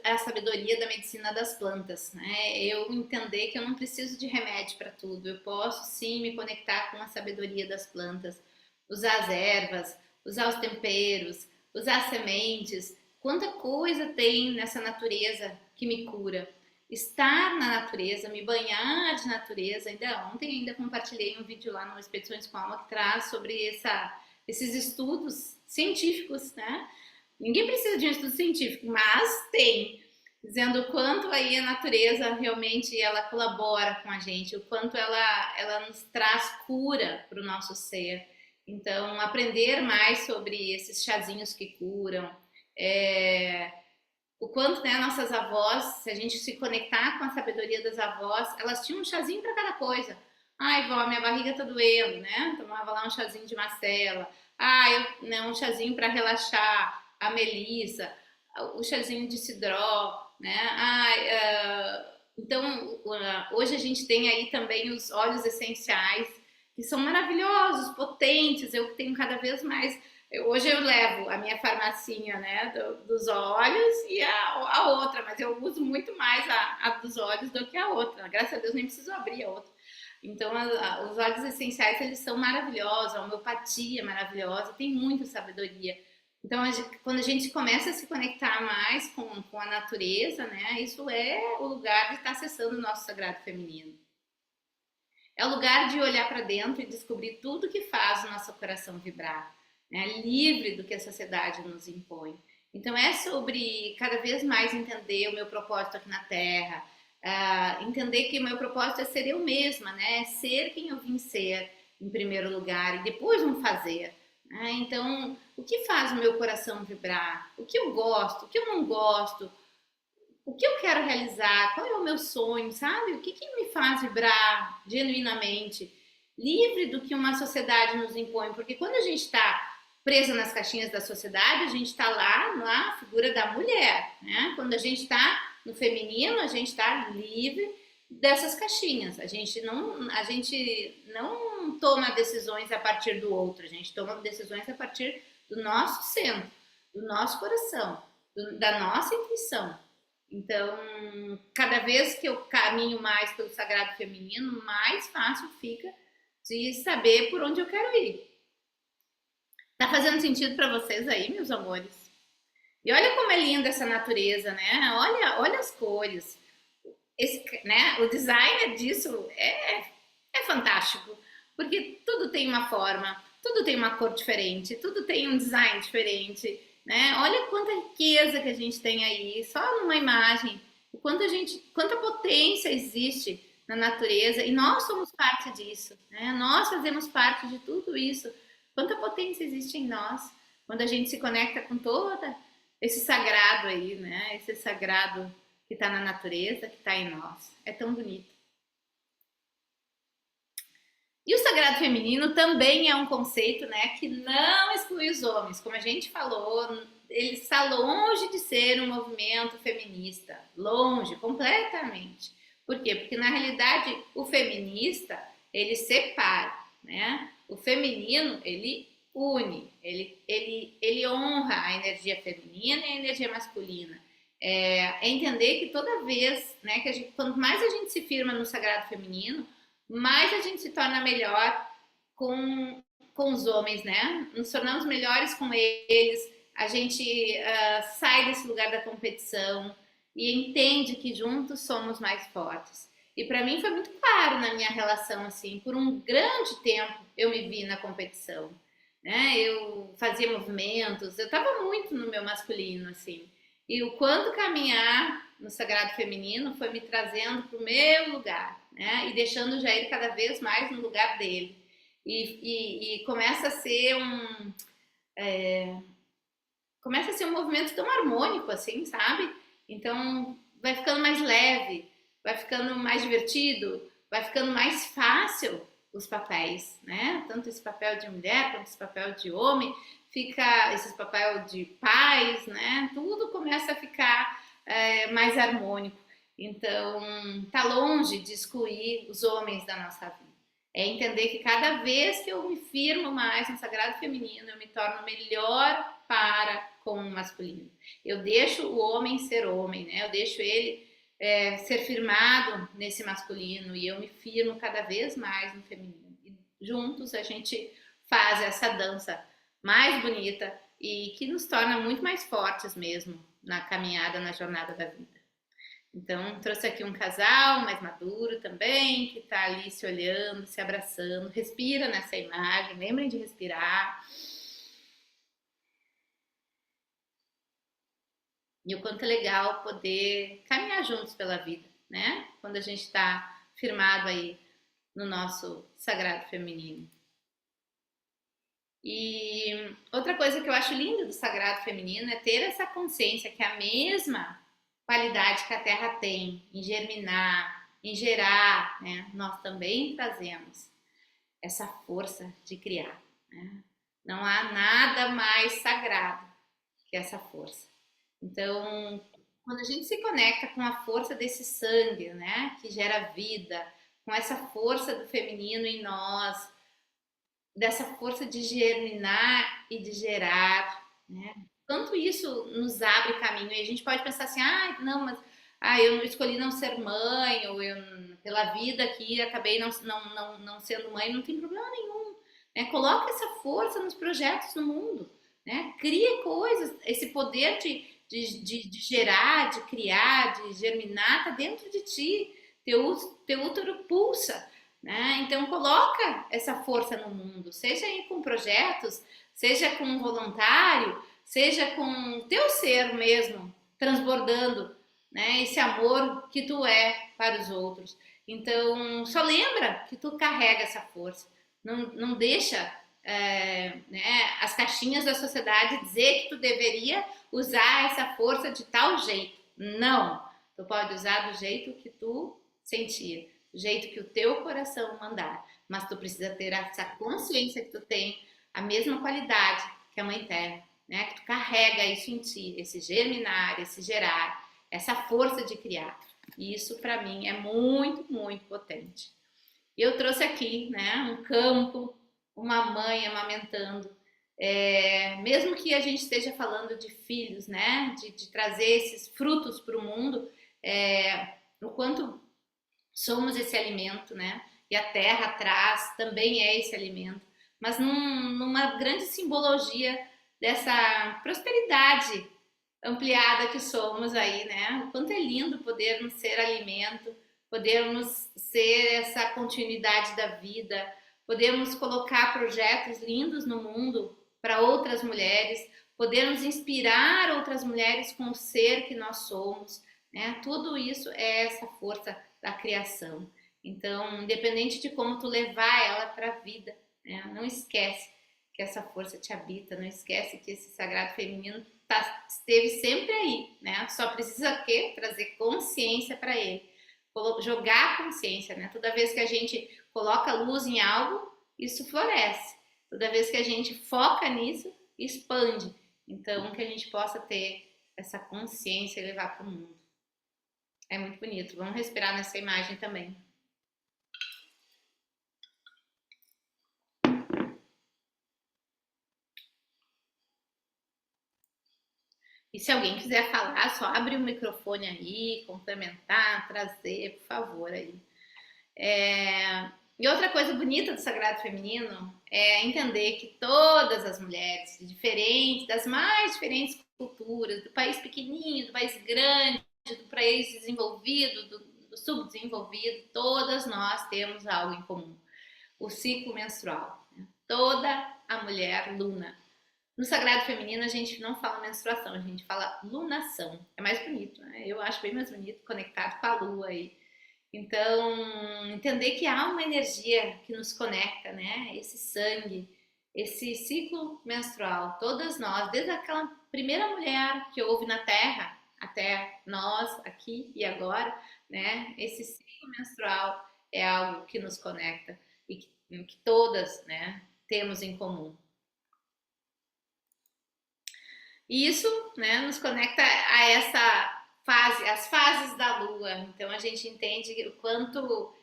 a sabedoria da medicina das plantas, né? Eu entender que eu não preciso de remédio para tudo, eu posso sim me conectar com a sabedoria das plantas, usar as ervas, usar os temperos, usar as sementes. Quanta coisa tem nessa natureza que me cura. Estar na natureza, me banhar de natureza. Ontem compartilhei um vídeo lá no Expedições com Alma que traz sobre esses estudos científicos, né? Ninguém precisa de um estudo científico, mas tem, dizendo o quanto aí a natureza realmente ela colabora com a gente, o quanto ela nos traz cura para o nosso ser. Então, aprender mais sobre esses chazinhos que curam, o quanto, né, nossas avós, se a gente se conectar com a sabedoria das avós, elas tinham um chazinho para cada coisa. Ai, vó, minha barriga tá doendo, né? Tomava lá um chazinho de macela. Né, um chazinho para relaxar. A melissa, o chazinho de cidró, né? Então, hoje a gente tem aí também os óleos essenciais, que são maravilhosos, potentes. Eu tenho cada vez mais. Hoje eu levo a minha farmacinha, né, dos óleos e a outra, mas eu uso muito mais a dos óleos do que a outra. Graças a Deus nem preciso abrir a outra. Então, os óleos essenciais, eles são maravilhosos, a homeopatia é maravilhosa, tem muita sabedoria. Então, quando a gente começa a se conectar mais com a natureza, né, isso é o lugar de estar acessando o nosso sagrado feminino. É o lugar de olhar para dentro e descobrir tudo que faz o nosso coração vibrar, né, livre do que a sociedade nos impõe. Então, é sobre cada vez mais entender o meu propósito aqui na Terra, entender que o meu propósito é ser eu mesma, né, ser quem eu vim ser em primeiro lugar e depois um fazer. Então, o que faz o meu coração vibrar? O que eu gosto? O que eu não gosto? O que eu quero realizar? Qual é o meu sonho, sabe? O que me faz vibrar genuinamente? Livre do que uma sociedade nos impõe. Porque quando a gente está presa nas caixinhas da sociedade, a gente está lá na figura da mulher, né? Quando a gente está no feminino, a gente está livre dessas caixinhas. A gente não toma decisões a partir do outro, a gente toma decisões a partir do nosso centro, do nosso coração, da nossa intuição. Então, cada vez que eu caminho mais pelo sagrado feminino, mais fácil fica de saber por onde eu quero ir. Tá fazendo sentido para vocês aí, meus amores? E olha como é linda essa natureza, né? Olha as cores. Né, o design disso é fantástico, porque tudo tem uma forma, tudo tem uma cor diferente, tudo tem um design diferente, né? Olha quanta riqueza que a gente tem aí, só numa imagem, quanta potência existe na natureza, e nós somos parte disso, né? Nós fazemos parte de tudo isso. Quanta potência existe em nós quando a gente se conecta com todo esse sagrado aí, né? Esse sagrado que está na natureza, que está em nós. É tão bonito. E o sagrado feminino também é um conceito, né, que não exclui os homens. Como a gente falou, ele está longe de ser um movimento feminista. Longe, completamente. Por quê? Porque, na realidade, o feminista, ele separa, né? O feminino, ele une, ele honra a energia feminina e a energia masculina. É entender que toda vez, né, quanto mais a gente se firma no sagrado feminino, mais a gente se torna melhor com os homens, né? Nos tornamos melhores com eles, a gente sai desse lugar da competição e entende que juntos somos mais fortes. E para mim foi muito claro na minha relação, assim, por um grande tempo eu me vi na competição, né? Eu fazia movimentos, eu estava muito no meu masculino, assim. E o quanto caminhar no sagrado feminino foi me trazendo para o meu lugar, né? E deixando o Jair cada vez mais no lugar dele. E começa a ser um movimento tão harmônico, assim, sabe? Então vai ficando mais leve, vai ficando mais divertido, vai ficando mais fácil os papéis, né? Tanto esse papel de mulher quanto esse papel de homem, fica esse papel de pais, né? Tudo começa a ficar mais harmônico. Então, tá longe de excluir os homens da nossa vida. É entender que cada vez que eu me firmo mais no sagrado feminino, eu me torno melhor para com o masculino. Eu deixo o homem ser homem, né? Eu deixo ele ser firmado nesse masculino e eu me firmo cada vez mais no feminino. E juntos a gente faz essa dança mais bonita e que nos torna muito mais fortes mesmo na caminhada, na jornada da vida. Então, trouxe aqui um casal mais maduro também, que tá ali se olhando, se abraçando. Respira nessa imagem, lembrem de respirar. E o quanto é legal poder caminhar juntos pela vida, né? Quando a gente tá firmado aí no nosso sagrado feminino. E outra coisa que eu acho linda do sagrado feminino é ter essa consciência que a mesma qualidade que a terra tem em germinar, em gerar, né? Nós também trazemos essa força de criar, né? Não há nada mais sagrado que essa força. Então, quando a gente se conecta com a força desse sangue, né? Que gera vida, com essa força do feminino em nós, dessa força de germinar e de gerar, né? Quanto isso nos abre caminho. E a gente pode pensar assim, não, mas eu não escolhi não ser mãe, ou eu, pela vida aqui, acabei não sendo mãe, não tem problema nenhum. Né? Coloca essa força nos projetos no mundo. Né? Cria coisas, esse poder de gerar, de criar, de germinar, está dentro de ti. Teu útero pulsa. Né? Então coloca essa força no mundo, seja aí com projetos, seja com um voluntário, seja com o teu ser mesmo, transbordando, né, esse amor que tu é para os outros. Então só lembra que tu carrega essa força, não deixa né, as caixinhas da sociedade dizer que tu deveria usar essa força de tal jeito. Não, tu pode usar do jeito que tu sentir, do jeito que o teu coração mandar, mas tu precisa ter essa consciência que tu tem a mesma qualidade que a Mãe Terra, né? Que tu carrega isso em ti, esse germinar, esse gerar, essa força de criar. E isso para mim é muito, muito potente. Eu trouxe aqui, né, um campo, uma mãe amamentando, mesmo que a gente esteja falando de filhos, né, de trazer esses frutos para o mundo, o quanto somos esse alimento, né? E a terra atrás também é esse alimento, mas numa grande simbologia dessa prosperidade ampliada que somos aí, né? O quanto é lindo podermos ser alimento, podermos ser essa continuidade da vida, podermos colocar projetos lindos no mundo para outras mulheres, podermos inspirar outras mulheres com o ser que nós somos, né? Tudo isso é essa força da criação. Então, independente de como tu levar ela para a vida, né? Não esquece que essa força te habita, não esquece que esse sagrado feminino esteve sempre aí, né? Só precisa trazer consciência para ele, jogar a consciência, né? Toda vez que a gente coloca luz em algo, isso floresce. Toda vez que a gente foca nisso, expande. Então, que a gente possa ter essa consciência e levar para o mundo. É muito bonito. Vamos respirar nessa imagem também. E se alguém quiser falar, só abre o microfone aí, complementar, trazer, por favor, aí. E outra coisa bonita do Sagrado Feminino é entender que todas as mulheres, das mais diferentes culturas, do país pequenininho, do país grande, do país desenvolvido, do subdesenvolvido, todas nós temos algo em comum. O ciclo menstrual. Né? Toda a mulher luna. No Sagrado Feminino a gente não fala menstruação, a gente fala lunação. É mais bonito, né? Eu acho bem mais bonito, conectado com a lua aí. Então, entender que há uma energia que nos conecta, né? Esse sangue, esse ciclo menstrual. Todas nós, desde aquela primeira mulher que houve na Terra, até nós aqui e agora, né? Esse ciclo menstrual é algo que nos conecta e que todas, né, temos em comum. E isso, né, nos conecta a essa fase, as fases da Lua. Então a gente entende o quanto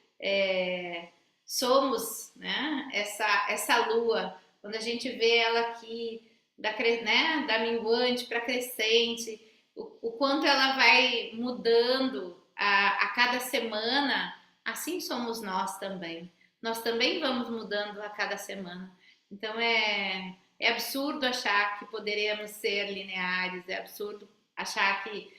somos, né, essa Lua. Quando a gente vê ela aqui da minguante para crescente, o quanto ela vai mudando a cada semana, assim somos nós também. Nós também vamos mudando a cada semana. Então é absurdo achar que poderemos ser lineares, é absurdo achar que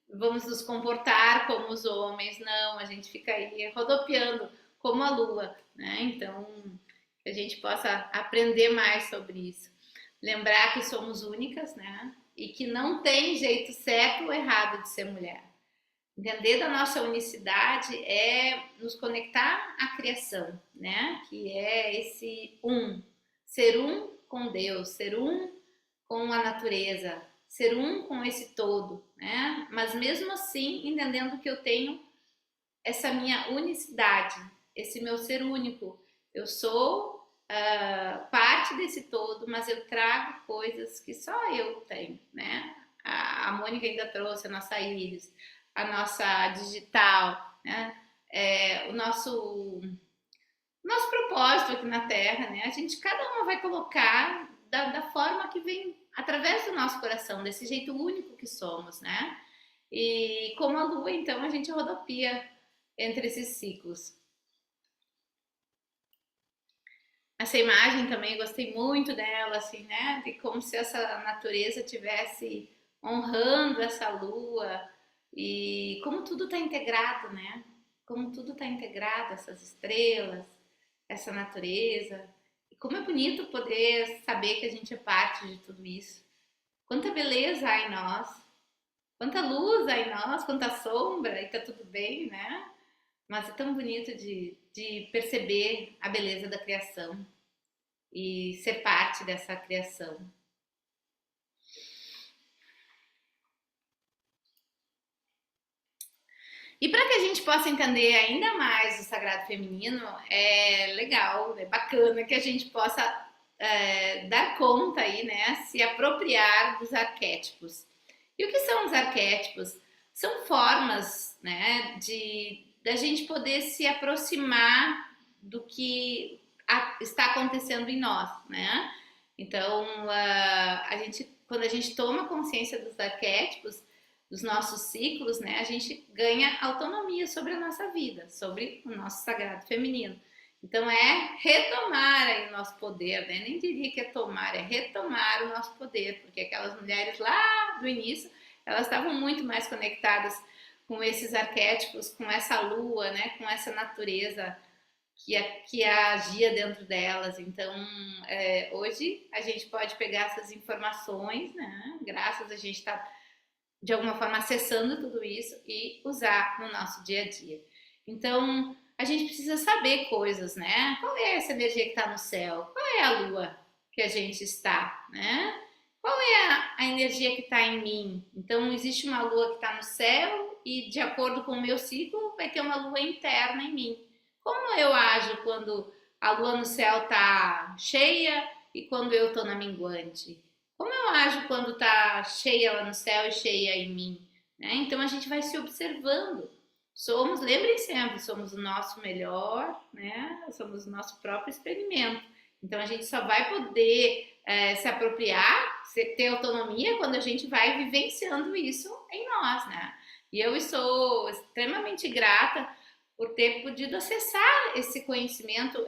vamos nos comportar como os homens. Não, a gente fica aí rodopiando como a lua, né? Então, que a gente possa aprender mais sobre isso. Lembrar que somos únicas, né? E que não tem jeito certo ou errado de ser mulher. Entender da nossa unicidade é nos conectar à criação, né? Que é esse ser um com Deus, ser um com a natureza, ser um com esse todo, né? Mas mesmo assim, entendendo que eu tenho essa minha unicidade, esse meu ser único. Eu sou parte desse todo, mas eu trago coisas que só eu tenho, né? A Mônica ainda trouxe a nossa íris, a nossa digital, né? O nosso propósito aqui na Terra, né? Cada uma vai colocar da forma que vem através do nosso coração, desse jeito único que somos, né? E como a lua, então, a gente rodopia entre esses ciclos. Essa imagem também, gostei muito dela, assim, né? De como se essa natureza tivesse honrando essa lua e como tudo está integrado, né? Como tudo está integrado, essas estrelas, essa natureza. E como é bonito poder saber que a gente é parte de tudo isso. Quanta beleza há em nós, quanta luz há em nós, quanta sombra, e tá tudo bem, né? Mas é tão bonito de perceber a beleza da criação e ser parte dessa criação. E para que a gente possa entender ainda mais o sagrado feminino, é legal, é bacana que a gente possa dar conta aí, né? Se apropriar dos arquétipos. E o que são os arquétipos? São formas, né, da gente poder se aproximar do que está acontecendo em nós, né? Então, quando a gente toma consciência dos arquétipos, dos nossos ciclos, né, a gente ganha autonomia sobre a nossa vida, sobre o nosso sagrado feminino. Então, é retomar aí o nosso poder, né? Nem diria que é tomar, é retomar o nosso poder, porque aquelas mulheres lá do início, elas estavam muito mais conectadas com esses arquétipos, com essa lua, né, com essa natureza que agia dentro delas. Então, hoje a gente pode pegar essas informações, né, graças a gente estar de alguma forma acessando tudo isso e usar no nosso dia a dia. Então, a gente precisa saber coisas, né? Qual é essa energia que está no céu? Qual é a lua que a gente está, né? Qual é a energia que está em mim? Então, existe uma lua que está no céu e, de acordo com o meu ciclo, vai ter uma lua interna em mim. Como eu ajo quando a lua no céu está cheia e quando eu estou na minguante? Como eu ajo quando está cheia lá no céu e cheia em mim? Né? Então, a gente vai se observando. Lembrem sempre, somos o nosso melhor, né? Somos o nosso próprio experimento. Então, a gente só vai poder se apropriar, ter autonomia quando a gente vai vivenciando isso em nós, né? E eu sou extremamente grata por ter podido acessar esse conhecimento,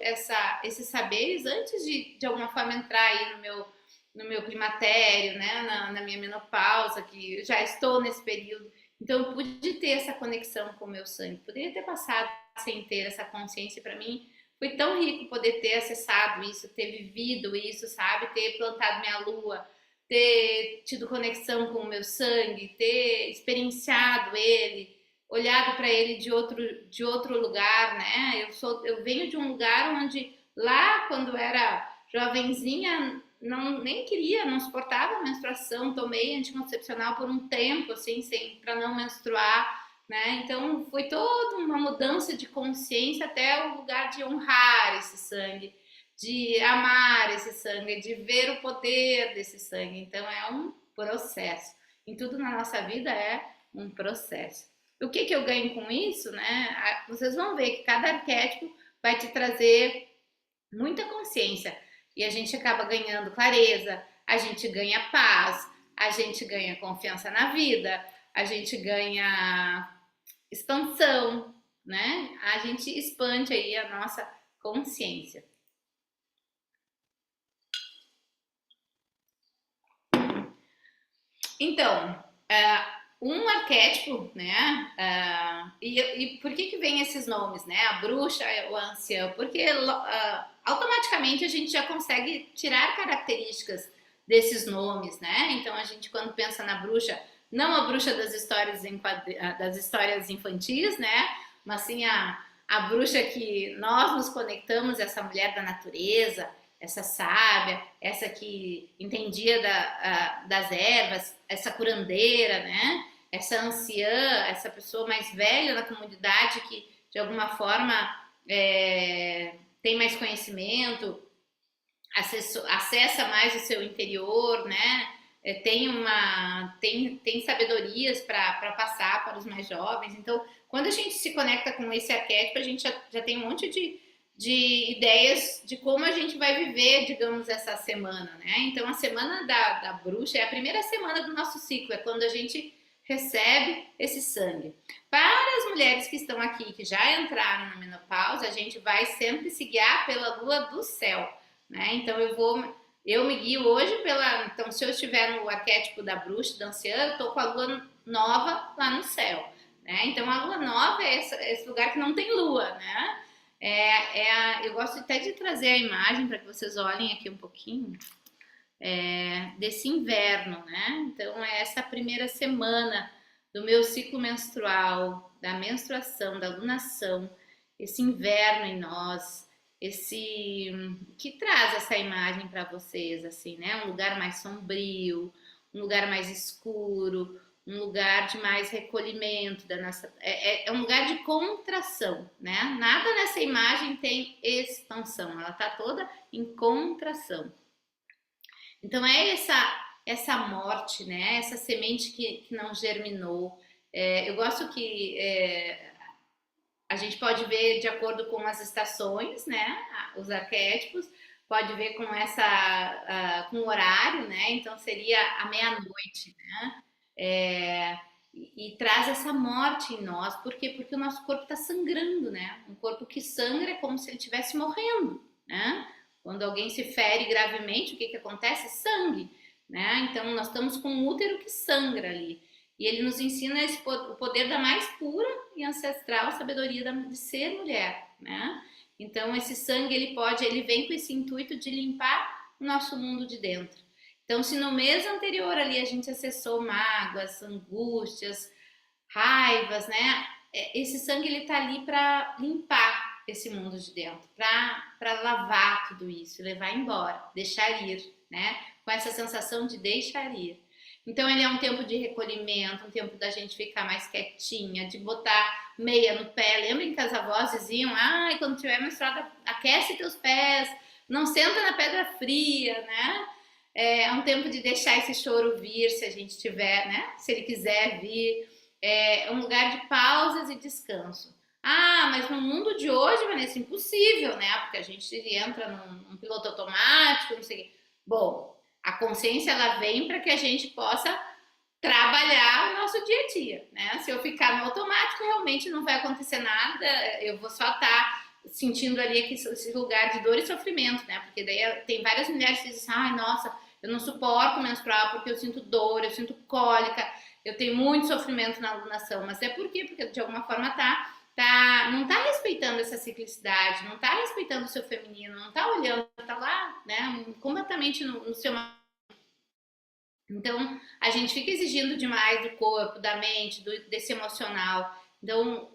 esses saberes antes de alguma forma entrar aí no meu climatério, né? Na minha menopausa, que eu já estou nesse período. Então, eu pude ter essa conexão com o meu sangue. Poderia ter passado sem ter essa consciência. Para mim, foi tão rico poder ter acessado isso, ter vivido isso, sabe? Ter plantado minha lua, ter tido conexão com o meu sangue, ter experienciado ele, olhado para ele de outro lugar, né? Eu venho de um lugar onde lá, quando era jovenzinha, não suportava a menstruação, tomei anticoncepcional por um tempo, assim, para não menstruar, né? Então foi toda uma mudança de consciência até o lugar de honrar esse sangue, de amar esse sangue, de ver o poder desse sangue. Então é um processo. Em tudo na nossa vida é um processo. O que eu ganho com isso, né? Vocês vão ver que cada arquétipo vai te trazer muita consciência. E a gente acaba ganhando clareza, a gente ganha paz, a gente ganha confiança na vida, a gente ganha expansão, né? A gente expande aí a nossa consciência. Então, um arquétipo, né? E por que vem esses nomes, né? A bruxa, o ancião, porque automaticamente a gente já consegue tirar características desses nomes, né? Então a gente, quando pensa na bruxa, não a bruxa das histórias infantis, né? Mas sim a bruxa que nós nos conectamos, essa mulher da natureza, essa sábia, essa que entendia das ervas, essa curandeira, né? Essa anciã, essa pessoa mais velha na comunidade que de alguma forma tem mais conhecimento, acessa mais o seu interior, né? Tem sabedorias para passar para os mais jovens. Então, quando a gente se conecta com esse arquétipo, a gente já tem um monte de ideias de como a gente vai viver, digamos, essa semana, né? Então, a semana da bruxa é a primeira semana do nosso ciclo, é quando a gente recebe esse sangue. Para as mulheres que estão aqui, que já entraram na menopausa, a gente vai sempre se guiar pela lua do céu, né? Então, eu me guio hoje então, se eu estiver no arquétipo da bruxa, da anciã, eu tô com a lua nova lá no céu, né? Então, a lua nova é esse lugar que não tem lua, né? Eu gosto até de trazer a imagem para que vocês olhem aqui um pouquinho desse inverno, né? Então, é essa primeira semana do meu ciclo menstrual, da menstruação, da lunação, esse inverno em nós, que traz essa imagem para vocês, assim, né? Um lugar mais sombrio, um lugar mais escuro, um lugar de mais recolhimento da nossa, é um lugar de contração, né? Nada nessa imagem tem expansão, ela tá toda em contração. Então é essa morte, né? Essa semente que não germinou. Eu gosto que a gente pode ver de acordo com as estações, né? Os arquétipos, pode ver com com o horário, né? Então seria a meia-noite, né? E traz essa morte em nós. Por quê? Porque o nosso corpo está sangrando, né? Um corpo que sangra é como se ele estivesse morrendo, né? Quando alguém se fere gravemente, o que acontece? Sangue, né? Então, nós estamos com um útero que sangra ali. E ele nos ensina o poder da mais pura e ancestral sabedoria de ser mulher, né? Então, esse sangue, ele vem com esse intuito de limpar o nosso mundo de dentro. Então, se no mês anterior ali a gente acessou mágoas, angústias, raivas, né? Esse sangue, ele tá ali para limpar esse mundo de dentro, para lavar tudo isso, levar embora, deixar ir, né? Com essa sensação de deixar ir. Então ele é um tempo de recolhimento, um tempo da gente ficar mais quietinha, de botar meia no pé. Lembram que as avós diziam, quando tiver menstruada, aquece teus pés, não senta na pedra fria, né? É um tempo de deixar esse choro vir, se a gente tiver, né? Se ele quiser vir. É um lugar de pausas e descanso. Mas no mundo de hoje, Vanessa, impossível, né? Porque a gente entra num piloto automático, não sei o quê. Bom, a consciência, ela vem para que a gente possa trabalhar o nosso dia a dia, né? Se eu ficar no automático, realmente não vai acontecer nada, eu vou só estar sentindo ali esse lugar de dor e sofrimento, né? Porque daí tem várias mulheres que dizem, nossa, eu não suporto menstruar porque eu sinto dor, eu sinto cólica, eu tenho muito sofrimento na lunação. Mas é por quê? Porque de alguma forma não tá respeitando essa ciclicidade, não tá respeitando o seu feminino, não tá olhando, tá lá, né, completamente no seu... Então, a gente fica exigindo demais do corpo, da mente, desse emocional. Então,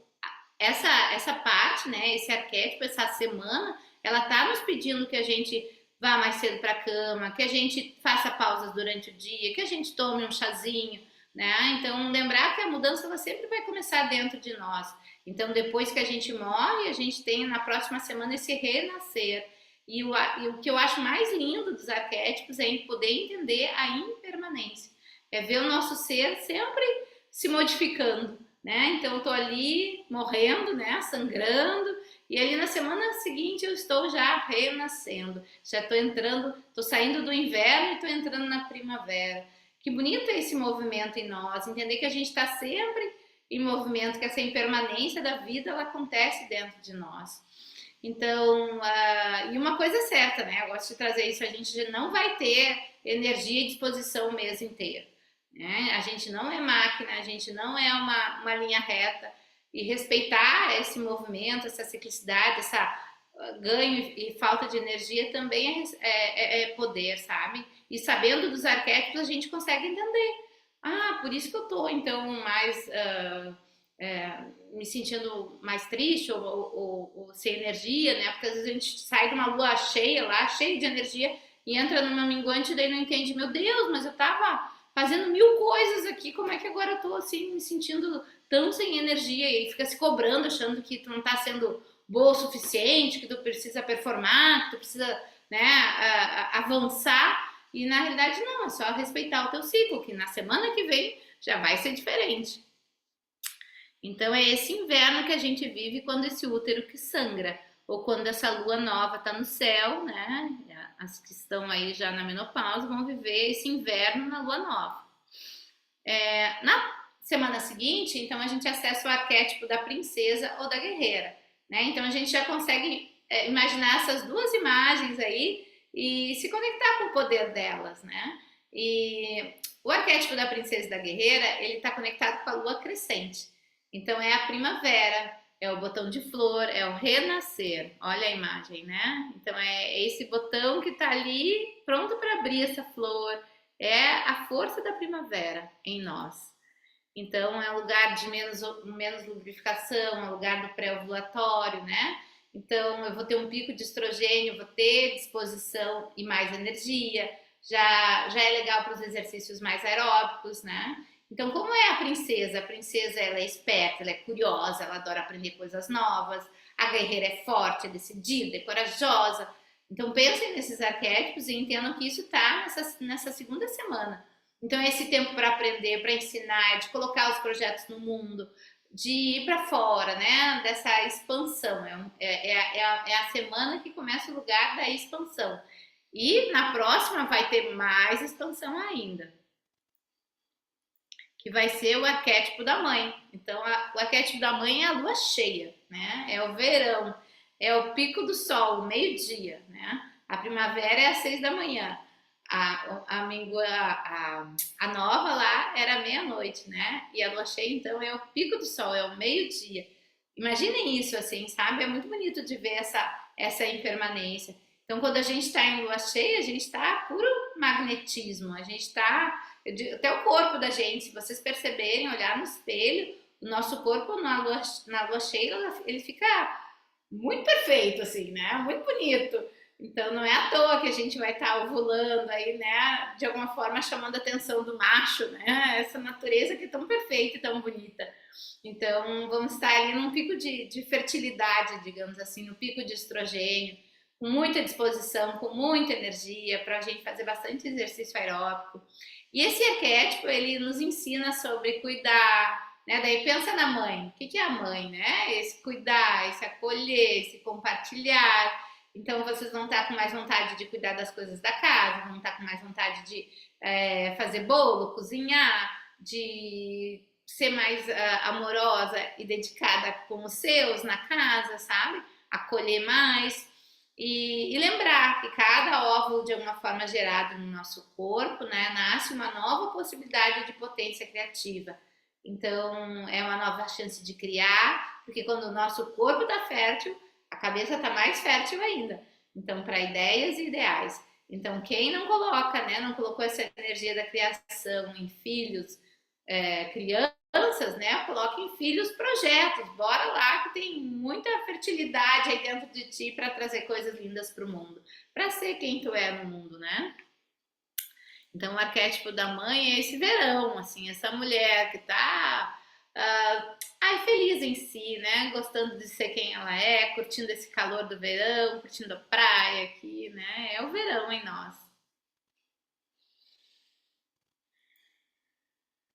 essa parte, né, esse arquétipo, essa semana, ela tá nos pedindo que a gente vá mais cedo para a cama, que a gente faça pausas durante o dia, que a gente tome um chazinho, né? Então, lembrar que a mudança, ela sempre vai começar dentro de nós. Então, depois que a gente morre, a gente tem na próxima semana esse renascer. E o que eu acho mais lindo dos arquétipos é poder entender a impermanência. É ver o nosso ser sempre se modificando, né? Então, eu tô ali morrendo, né? Sangrando, E ali na semana seguinte eu estou já renascendo, já estou entrando, estou saindo do inverno e estou entrando na primavera. Que bonito é esse movimento em nós, entender que a gente está sempre em movimento, que essa impermanência da vida ela acontece dentro de nós. Então, e uma coisa é certa, né? Eu gosto de trazer isso, a gente não vai ter energia e disposição o mês inteiro, né? A gente não é máquina, a gente não é uma linha reta, e respeitar esse movimento, essa ciclicidade, essa ganho e falta de energia também é poder, sabe? E sabendo dos arquétipos a gente consegue entender. Ah, por isso que eu tô então mais me sentindo mais triste ou sem energia, né? Porque às vezes a gente sai de uma lua cheia lá, cheia de energia, e entra numa minguante e daí não entende, meu Deus, mas eu tava fazendo 1000 coisas aqui, como é que agora eu tô assim, me sentindo tão sem energia? E fica se cobrando, achando que tu não tá sendo boa o suficiente, que tu precisa performar, que tu precisa, né, avançar, e na realidade não, é só respeitar o teu ciclo, que na semana que vem já vai ser diferente. Então é esse inverno que a gente vive quando esse útero que sangra, ou quando essa lua nova está no céu, né? As que estão aí já na menopausa vão viver esse inverno na lua nova. Na semana seguinte, então a gente acessa o arquétipo da princesa ou da guerreira, né? Então a gente já consegue imaginar essas duas imagens aí e se conectar com o poder delas, né? E o arquétipo da princesa e da guerreira, ele está conectado com a lua crescente. Então é a primavera, é o botão de flor, é o renascer. Olha a imagem, né? Então é esse botão que está ali pronto para abrir essa flor. É a força da primavera em nós. Então é um lugar de menos lubrificação, é um lugar do pré-ovulatório, né? Então eu vou ter um pico de estrogênio, vou ter disposição e mais energia. Já é legal para os exercícios mais aeróbicos, né? Então, como é a princesa? A princesa, ela é esperta, ela é curiosa, ela adora aprender coisas novas. A guerreira é forte, é decidida, é corajosa. Então, pensem nesses arquétipos e entendam que isso está nessa segunda semana. Então, é esse tempo para aprender, para ensinar, de colocar os projetos no mundo, de ir para fora, né? Dessa expansão. É a semana que começa o lugar da expansão. E na próxima vai ter mais expansão ainda, que vai ser o arquétipo da mãe. Então, o arquétipo da mãe é a lua cheia, né? É o verão, é o pico do sol, o meio-dia, né? A primavera é às 6 da manhã. A nova lá era meia-noite, né? E a lua cheia, então, é o pico do sol, é o meio-dia. Imaginem isso, assim, sabe? É muito bonito de ver essa impermanência. Então, quando a gente está em lua cheia, a gente está puro magnetismo, a gente está, até o corpo da gente, se vocês perceberem, olhar no espelho, o nosso corpo na lua cheia, ele fica muito perfeito, assim, né? Muito bonito. Então, não é à toa que a gente vai estar ovulando aí, né? De alguma forma, chamando a atenção do macho, né? Essa natureza que é tão perfeita e tão bonita. Então, vamos estar ali num pico de fertilidade, digamos assim, no pico de estrogênio, com muita disposição, com muita energia, para a gente fazer bastante exercício aeróbico. E esse arquétipo, ele nos ensina sobre cuidar, né? Daí pensa na mãe. O que é a mãe, né? Esse cuidar, esse acolher, esse compartilhar. Então, vocês vão estar com mais vontade de cuidar das coisas da casa, vão estar com mais vontade de fazer bolo, cozinhar, de ser mais amorosa e dedicada com os seus na casa, sabe? Acolher mais. E lembrar que cada óvulo, de alguma forma, gerado no nosso corpo, né, nasce uma nova possibilidade de potência criativa. Então, é uma nova chance de criar, porque quando o nosso corpo está fértil, a cabeça está mais fértil ainda. Então, para ideias e ideais. Então, quem não coloca, né, não colocou essa energia da criação em filhos, crianças, né, coloca em filhos projetos. Bora lá que tem muita fertilidade aí dentro de ti para trazer coisas lindas para o mundo, para ser quem tu é no mundo, né? Então, o arquétipo da mãe é esse verão, assim, essa mulher que tá feliz em si, né? Gostando de ser quem ela é, curtindo esse calor do verão, curtindo a praia aqui, né? É o verão em nós.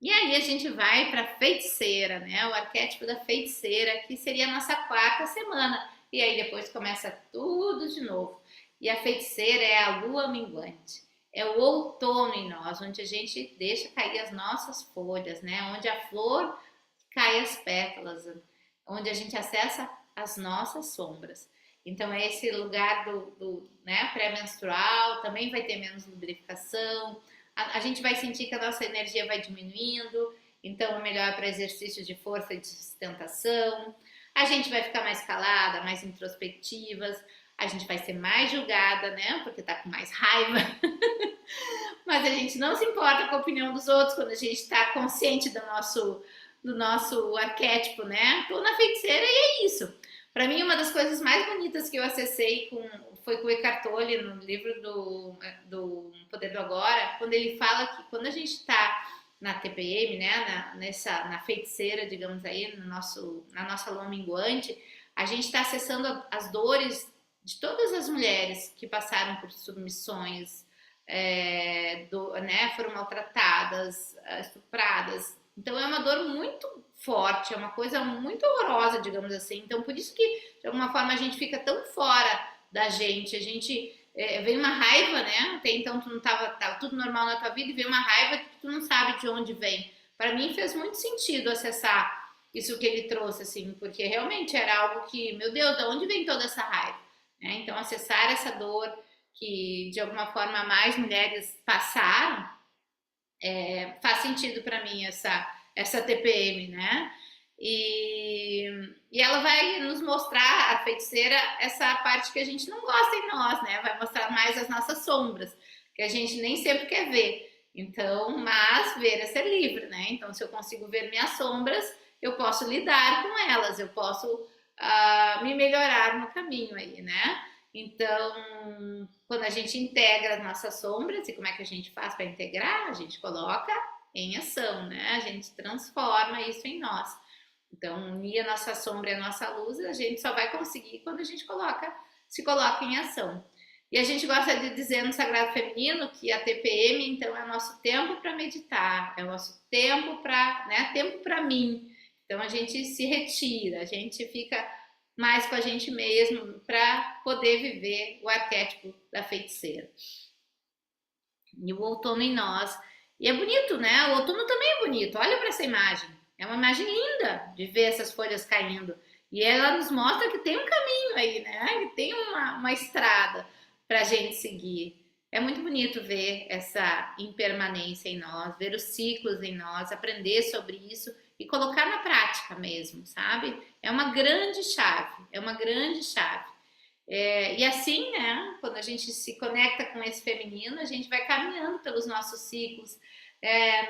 E aí a gente vai para feiticeira, né? O arquétipo da feiticeira, que seria a nossa quarta semana. e aí depois começa tudo de novo. E a feiticeira é a lua minguante, é o outono em nós, onde a gente deixa cair as nossas folhas, né? Onde a flor cai as pétalas, onde a gente acessa as nossas sombras. Então é esse lugar né, pré-menstrual, também vai ter menos lubrificação, a gente vai sentir que a nossa energia vai diminuindo, então é melhor para exercícios de força e de sustentação. A gente vai ficar mais calada, mais introspectivas, a gente vai ser mais julgada, né? Porque tá com mais raiva. Mas a gente não se importa com a opinião dos outros quando a gente está consciente do nosso arquétipo, né? Tô na feiticeira e é isso. Para mim, uma das coisas mais bonitas que eu acessei foi com o Eckhart Tolle no livro do Poder do Agora, quando ele fala que quando a gente está na TPM, né, na feiticeira, digamos aí, na nossa lua minguante, a gente está acessando as dores de todas as mulheres que passaram por submissões, né, foram maltratadas, estupradas. Então é uma dor muito forte, é uma coisa muito horrorosa, digamos assim. Então por isso que de alguma forma a gente fica tão fora da gente, a gente vem uma raiva, né? Até então tu não tava tudo normal na tua vida e vem uma raiva que tu não sabe de onde vem. Para mim fez muito sentido acessar isso que ele trouxe, assim, porque realmente era algo que, meu Deus, de onde vem toda essa raiva? Né? Então acessar essa dor que de alguma forma mais mulheres passaram, faz sentido para mim essa TPM, né? E ela vai nos mostrar, a feiticeira, essa parte que a gente não gosta em nós, né? Vai mostrar mais as nossas sombras, que a gente nem sempre quer ver. Então, mas ver é ser livre, né? Então, se eu consigo ver minhas sombras, eu posso lidar com elas, eu posso me melhorar no caminho aí, né? Então, quando a gente integra as nossas sombras, e como é que a gente faz para integrar? A gente coloca em ação, né? A gente transforma isso em nós. Então, unir a nossa sombra e a nossa luz, a gente só vai conseguir quando a gente se coloca em ação. E a gente gosta de dizer no Sagrado Feminino que a TPM, então, é o nosso tempo para meditar, é o nosso tempo para mim. Então, a gente se retira, a gente fica mais com a gente mesmo para poder viver o arquétipo da feiticeira. E o outono em nós. E é bonito, né? O outono também é bonito. Olha para essa imagem. É uma imagem linda de ver essas folhas caindo. E ela nos mostra que tem um caminho aí, né? Que tem uma estrada para a gente seguir. É muito bonito ver essa impermanência em nós, ver os ciclos em nós, aprender sobre isso e colocar na prática mesmo, sabe? É uma grande chave, é uma grande chave. E assim, né, quando a gente se conecta com esse feminino, a gente vai caminhando pelos nossos ciclos,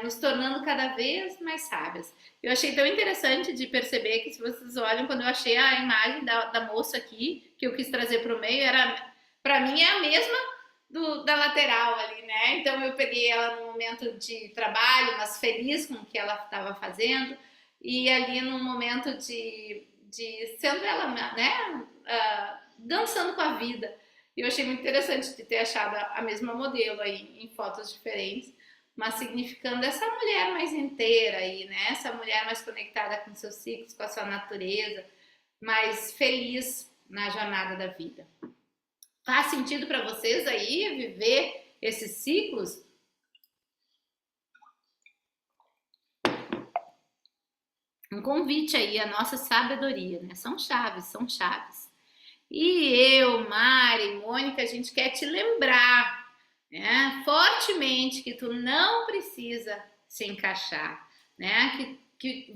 nos tornando cada vez mais sábias. Eu achei tão interessante de perceber que, se vocês olham, quando eu achei a imagem da moça aqui, que eu quis trazer para o meio, para mim é a mesma da lateral ali, né? Então eu peguei ela no momento de trabalho, mas feliz com o que ela estava fazendo, e ali no momento de sendo ela, né, dançando com a vida. E eu achei muito interessante de ter achado a mesma modelo aí em fotos diferentes, mas significando essa mulher mais inteira aí, né? Essa mulher mais conectada com seus ciclos, com a sua natureza, mais feliz na jornada da vida. Faz sentido para vocês aí viver esses ciclos? Um convite aí à nossa sabedoria, né? São chaves, são chaves. E eu, Mari, Mônica, a gente quer te lembrar, né, fortemente, que tu não precisa se encaixar, né? Que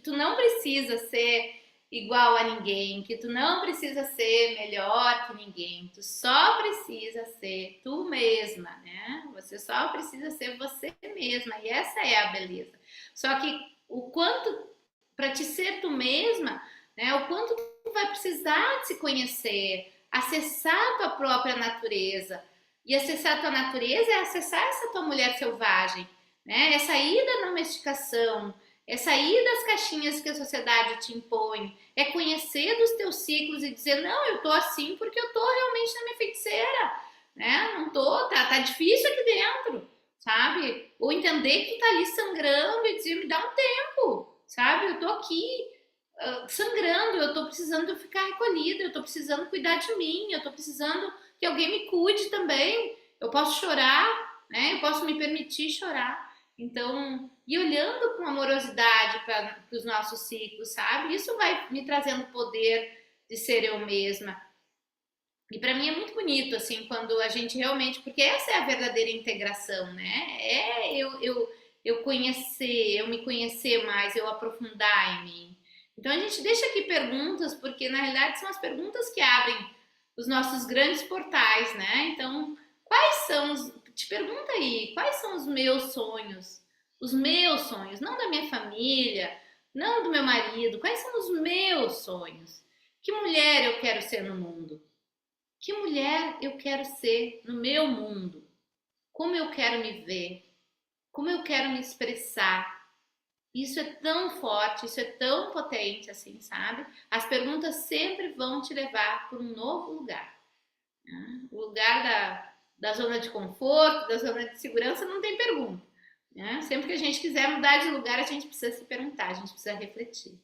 tu não precisa ser igual a ninguém, que tu não precisa ser melhor que ninguém, tu só precisa ser tu mesma, né? Você só precisa ser você mesma, e essa é a beleza. Só que o quanto, para te ser tu mesma, né, o quanto tu vai precisar de se conhecer, acessar a tua própria natureza. E acessar a tua natureza é acessar essa tua mulher selvagem, né? É sair da domesticação, é sair das caixinhas que a sociedade te impõe, é conhecer dos teus ciclos e dizer, não, eu tô assim porque eu tô realmente na minha feiticeira, né? Não tô, tá difícil aqui dentro, sabe? Ou entender que tu tá ali sangrando e dizer, me dá um tempo, sabe? Eu tô aqui sangrando, eu tô precisando ficar recolhida, eu tô precisando cuidar de mim, eu tô precisando que alguém me cuide também. Eu posso chorar, né? Eu posso me permitir chorar. Então, e olhando com amorosidade para os nossos ciclos, sabe? Isso vai me trazendo poder de ser eu mesma. E para mim é muito bonito, assim, quando a gente realmente. Porque essa é a verdadeira integração, né? Eu conhecer, eu me conhecer mais, eu aprofundar em mim. Então a gente deixa aqui perguntas, porque na realidade são as perguntas que abrem os nossos grandes portais, né? Então, quais são os. Te pergunta aí, quais são os meus sonhos? Os meus sonhos, não da minha família, não do meu marido, quais são os meus sonhos? Que mulher eu quero ser no mundo? Que mulher eu quero ser no meu mundo? Como eu quero me ver? Como eu quero me expressar? Isso é tão forte, isso é tão potente assim, sabe? As perguntas sempre vão te levar para um novo lugar, né? O lugar da zona de conforto, da zona de segurança, não tem pergunta, né? Sempre que a gente quiser mudar de lugar, a gente precisa se perguntar, a gente precisa refletir.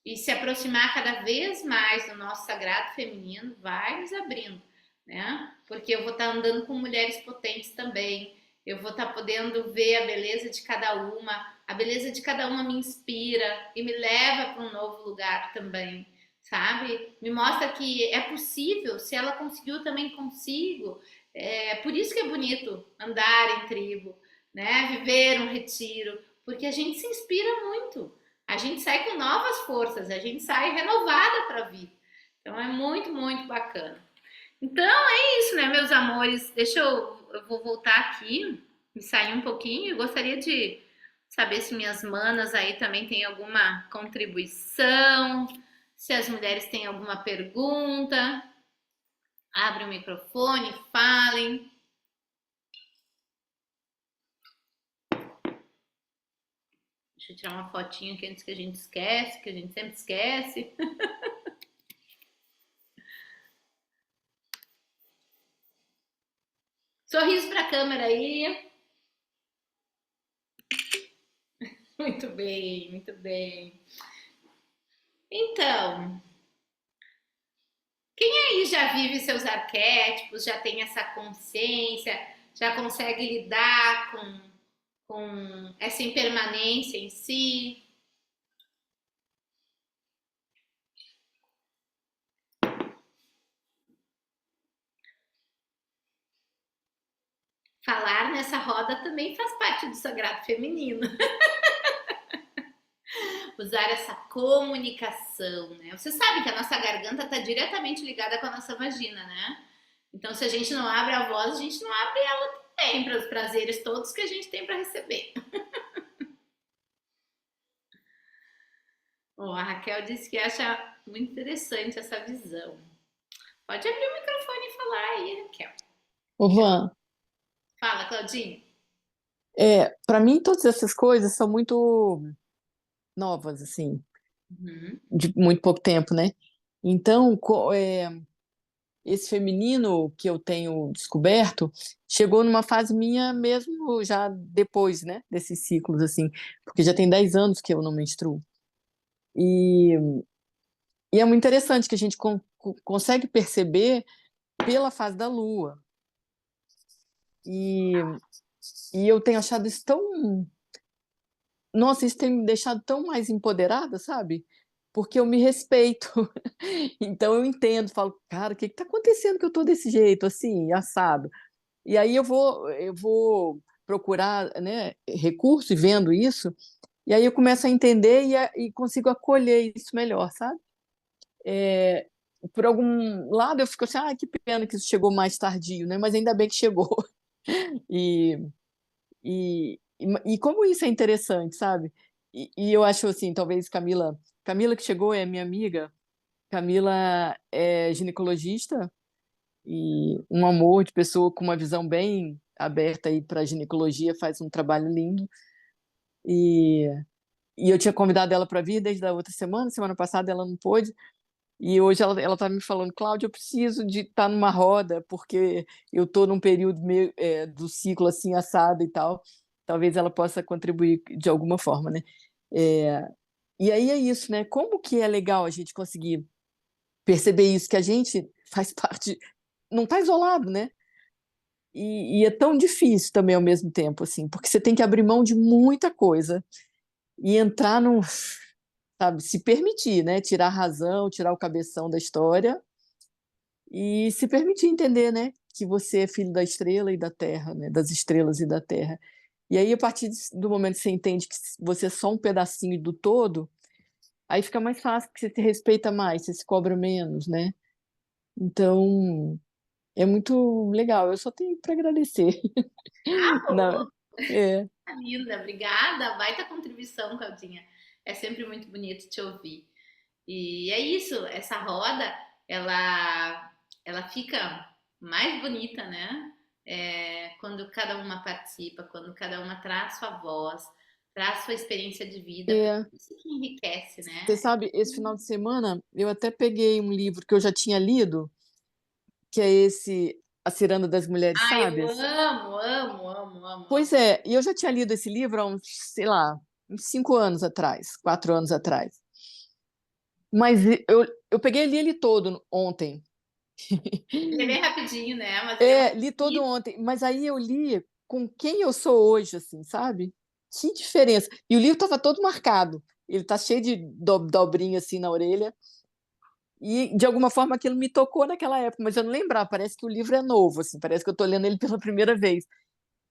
E se aproximar cada vez mais do nosso sagrado feminino vai nos abrindo, né? Porque eu vou estar andando com mulheres potentes também, eu vou estar podendo ver a beleza de cada uma, a beleza de cada uma me inspira e me leva para um novo lugar também, sabe? Me mostra que é possível, se ela conseguiu, também consigo. É por isso que é bonito andar em tribo, né? Viver um retiro, porque a gente se inspira muito. A gente sai com novas forças, a gente sai renovada para a vida. Então é muito, muito bacana. Então é isso, né, meus amores? Eu vou voltar aqui e sair um pouquinho. Eu gostaria de saber se minhas manas aí também têm alguma contribuição, se as mulheres têm alguma pergunta. Abre o microfone, falem. Deixa eu tirar uma fotinha aqui antes que a gente esquece, que a gente sempre esquece. Sorriso para a câmera aí. Muito bem, muito bem. Então, quem aí já vive seus arquétipos, já tem essa consciência, já consegue lidar com essa impermanência em si? Falar nessa roda também faz parte do sagrado feminino. Usar essa comunicação, né? Você sabe que a nossa garganta está diretamente ligada com a nossa vagina, né? Então, se a gente não abre a voz, a gente não abre ela também para os prazeres todos que a gente tem para receber. Oh, a Raquel disse que acha muito interessante essa visão. Pode abrir o microfone e falar aí, Raquel. Ô, Van, Fala, Claudinha. para mim todas essas coisas são muito novas, assim, Uhum. de muito pouco tempo, né? Então, esse feminino que eu tenho descoberto chegou numa fase minha mesmo já depois, né, desses ciclos, assim, porque já tem 10 anos que eu não menstruo. E, e é muito interessante que a gente consegue perceber pela fase da lua. E, e eu tenho achado isso tão. Nossa, isso tem me deixado tão mais empoderada, sabe? Porque eu me respeito. Então eu entendo, falo, cara, o que está acontecendo que eu tô desse jeito, assim, assado? E aí eu vou procurar, né, recurso e vendo isso, e aí eu começo a entender e consigo acolher isso melhor, sabe? É, por algum lado eu fico assim, ah, que pena que isso chegou mais tardio, né? Mas ainda bem que chegou. E, e como isso é interessante, sabe? E eu acho assim, talvez Camila que chegou é minha amiga, Camila é ginecologista e um amor de pessoa com uma visão bem aberta aí para ginecologia, faz um trabalho lindo. E, e eu tinha convidado ela para vir desde a outra semana passada ela não pôde. E hoje ela tá me falando, Cláudia, eu preciso de estar numa roda, porque eu estou num período meio, do ciclo assim, assado e tal. Talvez ela possa contribuir de alguma forma, né? É, E aí é isso, né? Como que é legal a gente conseguir perceber isso, que a gente faz parte, não está isolado, né? E é tão difícil também ao mesmo tempo, assim, porque você tem que abrir mão de muita coisa e entrar num, sabe, se permitir, né? Tirar a razão, tirar o cabeção da história e se permitir entender, né? Que você é filho da estrela e da terra, né? Das estrelas e da terra. E aí, a partir do momento que você entende que você é só um pedacinho do todo, aí fica mais fácil, porque você se respeita mais, você se cobra menos, né? Então, é muito legal. Eu só tenho para agradecer. Na, Oh, é, linda, obrigada. Baita contribuição, Claudinha. É sempre muito bonito te ouvir. E é isso, essa roda, ela fica mais bonita, né? Quando cada uma participa, quando cada uma traz sua voz, traz sua experiência de vida, porque é. isso que enriquece, Você né? sabe, esse final de semana eu até peguei um livro que eu já tinha lido, que é esse A Ciranda das Mulheres Ah, eu Sábias. amo, amo, amo, amo, amo. Pois é, e eu já tinha lido esse livro há uns, sei lá, uns 5 anos atrás, 4 anos atrás. Mas eu peguei e li ele todo ontem. Ele é bem rapidinho, né? Mas ele é É, muito li todo bonito. ontem, mas aí eu li com quem eu sou hoje, assim, sabe? Que diferença. E o livro estava todo marcado. Ele tá cheio de dobrinha assim na orelha. E de alguma forma aquilo me tocou naquela época, mas eu não lembrava. Parece que o livro é novo, assim, parece que eu estou lendo ele pela primeira vez.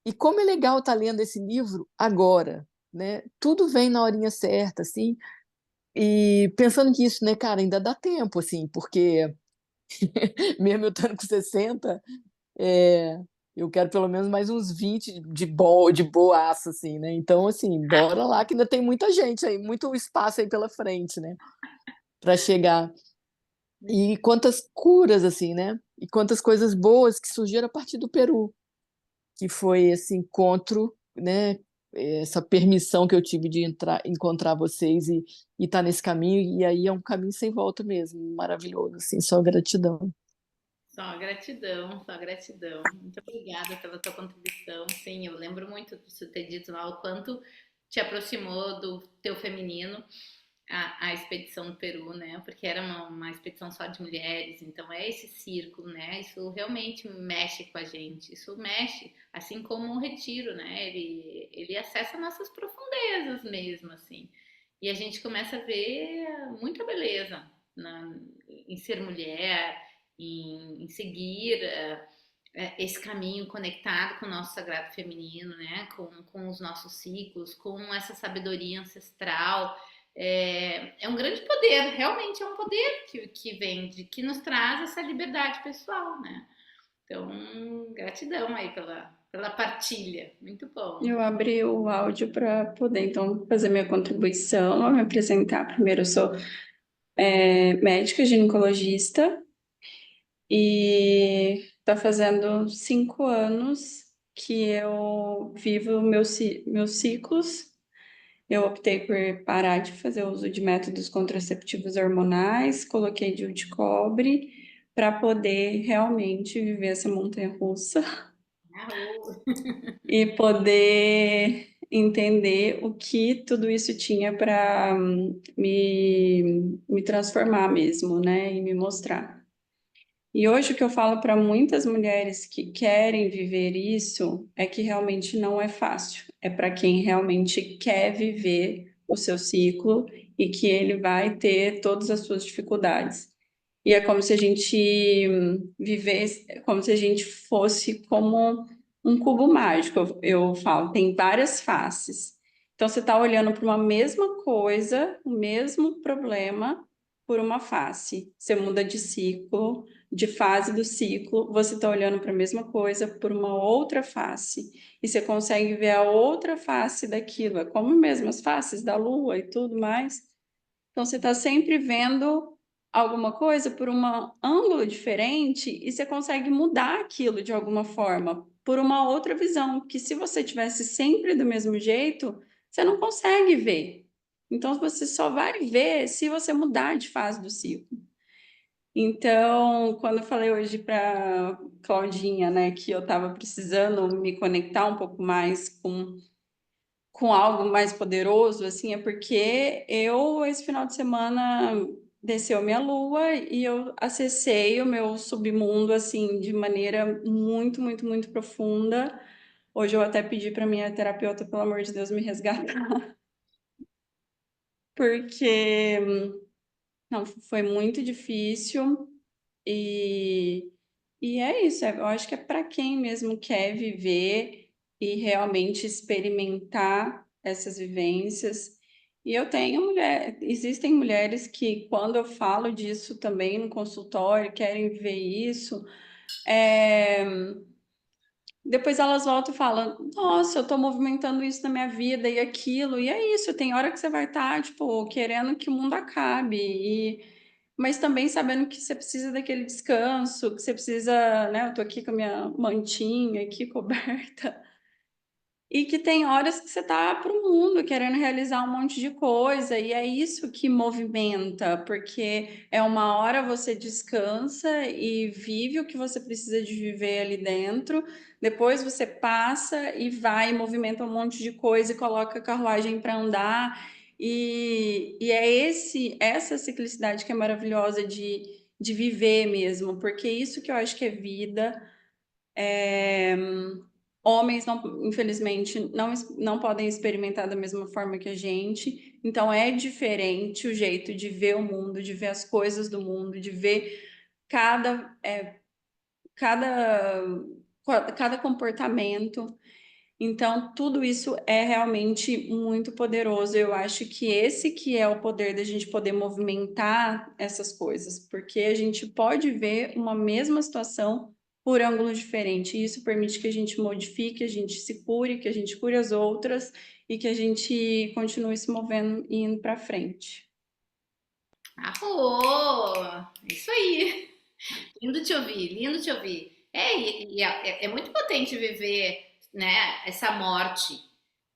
E como é legal estar lendo esse livro agora, né? Tudo vem na horinha certa, assim. E pensando que isso, né, cara, ainda dá tempo, assim, porque mesmo eu estando com 60, é, eu quero pelo menos mais uns 20 de boaço, assim, né? Então, assim, bora lá, que ainda tem muita gente aí, muito espaço aí pela frente, né? Para chegar. E quantas curas, assim, né? E quantas coisas boas que surgiram a partir do Peru, que foi esse encontro, né? Essa permissão que eu tive de encontrar vocês e estar nesse caminho, e aí é um caminho sem volta mesmo, maravilhoso, assim, só gratidão. Só gratidão, só gratidão. Muito obrigada pela tua contribuição. Sim, eu lembro muito disso ter dito lá o quanto te aproximou do teu feminino a expedição do Peru, né? Porque era uma expedição só de mulheres, então é esse círculo, né? Isso realmente mexe com a gente. Isso mexe, assim como o retiro, né? Ele acessa nossas profundezas mesmo, assim. E a gente começa a ver muita beleza em ser mulher, em seguir esse caminho conectado com o nosso sagrado feminino, né? Com os nossos ciclos, com essa sabedoria ancestral. É um grande poder, realmente é um poder que vem, que nos traz essa liberdade pessoal, né? Então, gratidão aí pela partilha, muito bom. Eu abri o áudio para poder, então, fazer minha contribuição, me apresentar. Primeiro, eu sou médica ginecologista e está fazendo 5 anos que eu vivo meus ciclos. Eu optei por parar de fazer uso de métodos contraceptivos hormonais, coloquei DIU de cobre para poder realmente viver essa montanha-russa e poder entender o que tudo isso tinha para me transformar mesmo, né? E me mostrar. E hoje o que eu falo para muitas mulheres que querem viver isso é que realmente não é fácil. É para quem realmente quer viver o seu ciclo e que ele vai ter todas as suas dificuldades. E é como se a gente vivesse, é como se a gente fosse como um cubo mágico. Eu falo, tem várias faces. Então você está olhando para uma mesma coisa, o mesmo problema, por uma face. Você muda de ciclo, de fase do ciclo, você está olhando para a mesma coisa por uma outra face. E você consegue ver a outra face daquilo. É como mesmo as faces da lua e tudo mais. Então, você está sempre vendo alguma coisa por um ângulo diferente e você consegue mudar aquilo de alguma forma por uma outra visão, que se você tivesse sempre do mesmo jeito, você não consegue ver. Então, você só vai ver se você mudar de fase do ciclo. Então, quando eu falei hoje para Claudinha, né, que eu estava precisando me conectar um pouco mais com algo mais poderoso, assim, é porque esse final de semana, desceu minha lua e eu acessei o meu submundo, assim, de maneira muito, muito, muito profunda. Hoje eu até pedi para minha terapeuta, pelo amor de Deus, me resgatar, porque não, foi muito difícil e, e é isso. Eu acho que é para quem mesmo quer viver e realmente experimentar essas vivências. E eu tenho existem mulheres que, quando eu falo disso também no consultório, querem viver isso. É, depois elas voltam e falam: Nossa, eu tô movimentando isso na minha vida e aquilo, e é isso. Tem hora que você vai estar, tipo, querendo que o mundo acabe, mas também sabendo que você precisa daquele descanso, que você precisa, né? Eu tô aqui com a minha mantinha aqui coberta. E que tem horas que você tá pro mundo querendo realizar um monte de coisa, e é isso que movimenta, porque é uma hora você descansa e vive o que você precisa de viver ali dentro, depois você passa e vai e movimenta um monte de coisa e coloca a carruagem para andar, e é essa ciclicidade que é maravilhosa de viver mesmo, porque isso que eu acho que é vida. Homens, não, infelizmente, não podem experimentar da mesma forma que a gente, então é diferente o jeito de ver o mundo, de ver as coisas do mundo, de ver cada, cada, cada comportamento. Então, tudo isso é realmente muito poderoso. Eu acho que esse que é o poder da gente poder movimentar essas coisas, porque a gente pode ver uma mesma situação por ângulos diferentes. E isso permite que a gente modifique, a gente se cure, que a gente cure as outras e que a gente continue se movendo e indo para frente. Arrou! Isso aí. Lindo te ouvir, lindo te ouvir. É muito potente viver, né, essa morte.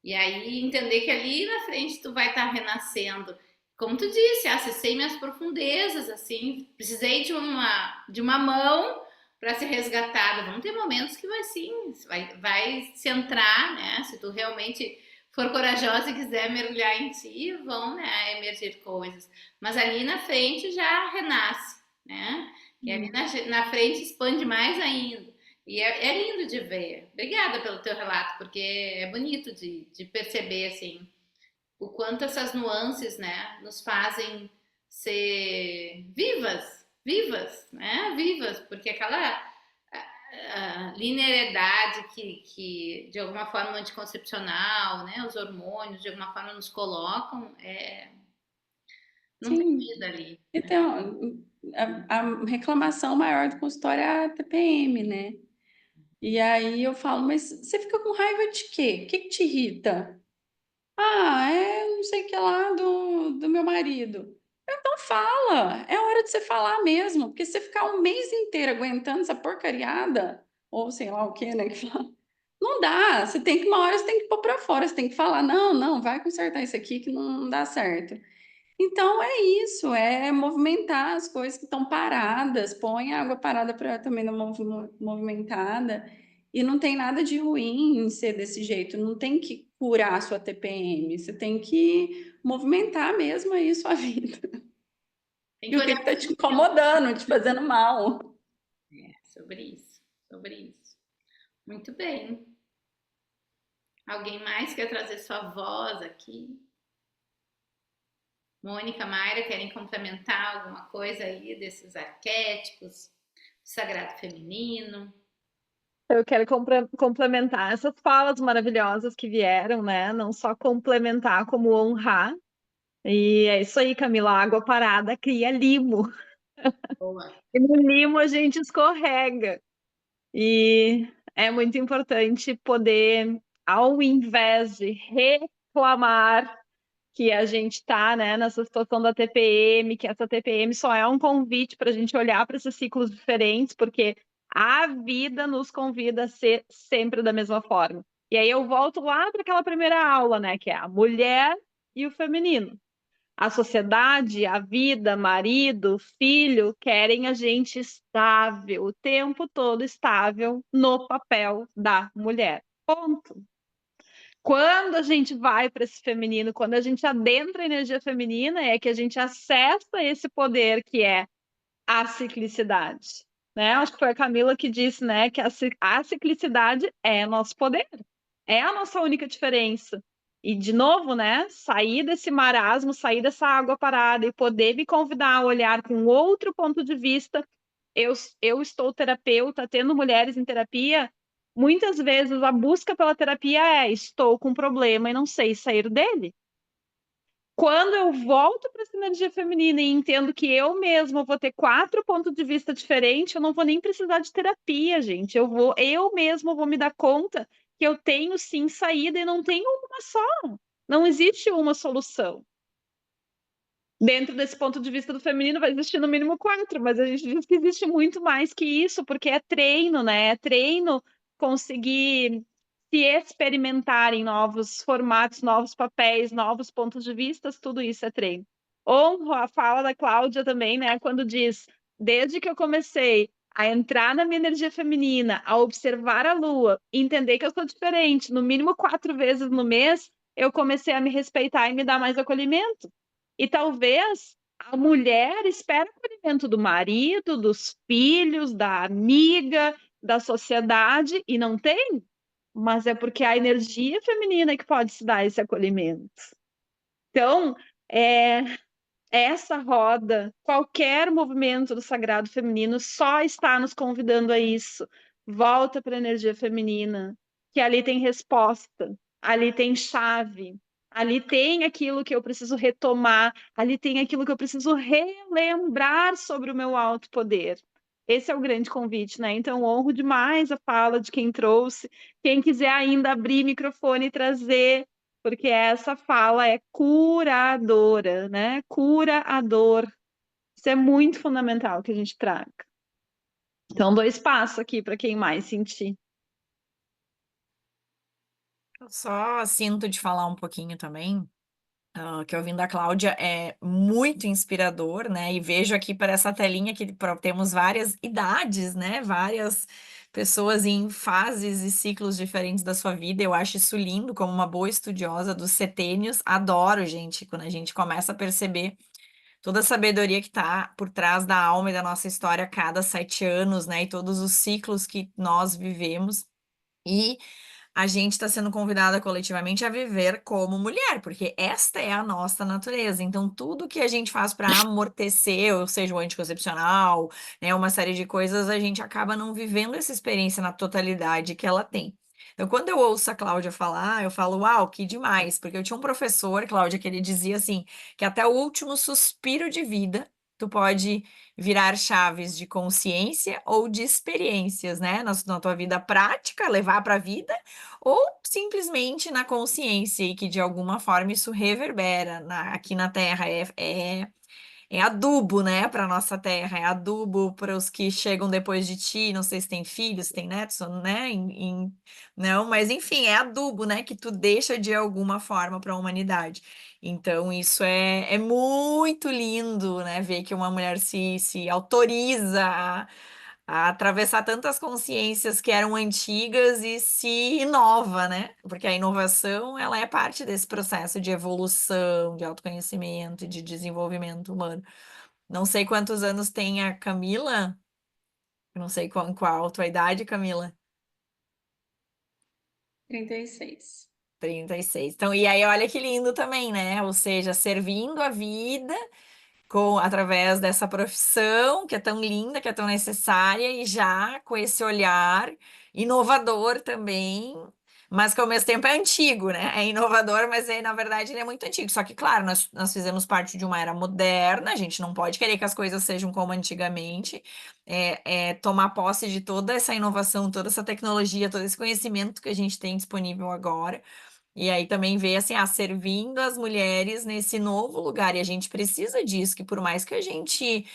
E aí entender que ali na frente tu vai estar renascendo. Como tu disse, acessei minhas profundezas, assim, precisei de uma mão para ser resgatada. Vão ter momentos que vai sim, vai centrar, né? Se tu realmente for corajosa e quiser mergulhar em ti, vão, né, emergir coisas. Mas ali na frente já renasce, né? E ali na frente expande mais ainda. E é lindo de ver. Obrigada pelo teu relato, porque é bonito de perceber, assim, o quanto essas nuances, né, nos fazem ser vivas, né, vivas, porque aquela linearidade que, de alguma forma, anticoncepcional, né, os hormônios, de alguma forma, nos colocam, não tem Sim, vida ali. então, a reclamação maior do consultório é a TPM, né? E aí eu falo, mas você fica com raiva de quê? O que que te irrita? Ah, não sei o que lá do meu marido. Então fala, é hora de você falar mesmo, porque se você ficar um mês inteiro aguentando essa porcariada, ou sei lá o que, né? Que fala, não dá, uma hora você tem que pôr pra fora, você tem que falar, não, não, vai consertar isso aqui que não dá certo. Então é isso, é movimentar as coisas que estão paradas, põe a água parada para também não movimentada. E não tem nada de ruim em ser desse jeito, não tem que curar a sua TPM, você tem que movimentar mesmo aí sua vida. Tem E que o que olhar está te incomodando, te fazendo mal. sobre isso, sobre isso. Muito bem. Alguém mais quer trazer sua voz aqui? Mônica, Mayra, querem complementar alguma coisa aí desses arquétipos, do sagrado feminino? Eu quero complementar essas falas maravilhosas que vieram, né? Não só complementar, como honrar. E é isso aí, Camila. A água parada cria limo. Boa. E no limo a gente escorrega. E é muito importante poder, ao invés de reclamar que a gente está, né, nessa situação da TPM, que essa TPM só é um convite para a gente olhar para esses ciclos diferentes, porque a vida nos convida a ser sempre da mesma forma. E aí eu volto lá para aquela primeira aula, né, que é a mulher e o feminino. A sociedade, a vida, marido, filho, querem a gente estável, o tempo todo estável no papel da mulher. Ponto. Quando a gente vai para esse feminino, quando a gente adentra a energia feminina, é que a gente acessa esse poder que é a ciclicidade, né? Acho que foi a Camila que disse, né, que a ciclicidade é nosso poder, é a nossa única diferença. E, de novo, né, sair desse marasmo, sair dessa água parada e poder me convidar a olhar com outro ponto de vista. Eu estou terapeuta, tendo mulheres em terapia, muitas vezes a busca pela terapia é: estou com um problema e não sei sair dele. Quando eu volto para essa energia feminina e entendo que eu mesma vou ter 4 pontos de vista diferentes, eu não vou nem precisar de terapia, gente. Eu mesma vou me dar conta que eu tenho sim saída e não tenho uma só. Não existe uma solução. Dentro desse ponto de vista do feminino vai existir no mínimo 4, mas a gente diz que existe muito mais que isso, porque é treino, né? É treino conseguir se experimentar em novos formatos, novos papéis, novos pontos de vista, tudo isso é treino. Honro a fala da Cláudia também, né? Quando diz: desde que eu comecei a entrar na minha energia feminina, a observar a lua, entender que eu sou diferente, no mínimo 4 vezes no mês, eu comecei a me respeitar e me dar mais acolhimento. E talvez a mulher espere o acolhimento do marido, dos filhos, da amiga, da sociedade, e não tem, mas é porque a energia feminina que pode se dar esse acolhimento. Então, essa roda, qualquer movimento do sagrado feminino só está nos convidando a isso. Volta para a energia feminina, que ali tem resposta, ali tem chave, ali tem aquilo que eu preciso retomar, ali tem aquilo que eu preciso relembrar sobre o meu alto poder. Esse é o grande convite, né? Então, honro demais a fala de quem trouxe. Quem quiser ainda abrir microfone e trazer, porque essa fala é curadora, né? Cura a dor. Isso é muito fundamental que a gente traga. Então, dou espaço aqui para quem mais sentir. Eu só sinto de falar um pouquinho também, que ouvindo a Cláudia é muito inspirador, né? E vejo aqui para essa telinha que temos várias idades, né? Várias pessoas em fases e ciclos diferentes da sua vida. Eu acho isso lindo, como uma boa estudiosa dos setênios. Adoro, gente, quando a gente começa a perceber toda a sabedoria que está por trás da alma e da nossa história a cada 7 anos, né? E todos os ciclos que nós vivemos. E a gente está sendo convidada coletivamente a viver como mulher, porque esta é a nossa natureza. Então, tudo que a gente faz para amortecer, ou seja, o anticoncepcional, né, uma série de coisas, a gente acaba não vivendo essa experiência na totalidade que ela tem. Então, quando eu ouço a Cláudia falar, eu falo, uau, que demais, porque eu tinha um professor, Cláudia, que ele dizia assim, que até o último suspiro de vida, tu pode virar chaves de consciência ou de experiências, né, na tua vida prática, levar para a vida, ou simplesmente na consciência e que de alguma forma isso reverbera aqui na Terra. É adubo, né, para nossa terra, é adubo para os que chegam depois de ti. Não sei se tem filhos, tem netos, né? Não, mas enfim, é adubo, né, que tu deixa de alguma forma para a humanidade. Então, isso é muito lindo, né? Ver que uma mulher se autoriza a atravessar tantas consciências que eram antigas e se inova, né? Porque a inovação, ela é parte desse processo de evolução, de autoconhecimento e de desenvolvimento humano. Não sei quantos anos tem a Camila, não sei qual a tua idade, Camila. 36. 36. Então, e aí, olha que lindo também, né? Ou seja, servindo a vida através dessa profissão que é tão linda, que é tão necessária, e já com esse olhar inovador também, mas que ao mesmo tempo é antigo, né? É inovador, mas na verdade ele é muito antigo. Só que, claro, nós fizemos parte de uma era moderna, a gente não pode querer que as coisas sejam como antigamente, tomar posse de toda essa inovação, toda essa tecnologia, todo esse conhecimento que a gente tem disponível agora. E aí também vê assim, servindo as mulheres nesse novo lugar. E a gente precisa disso, que por mais que a gente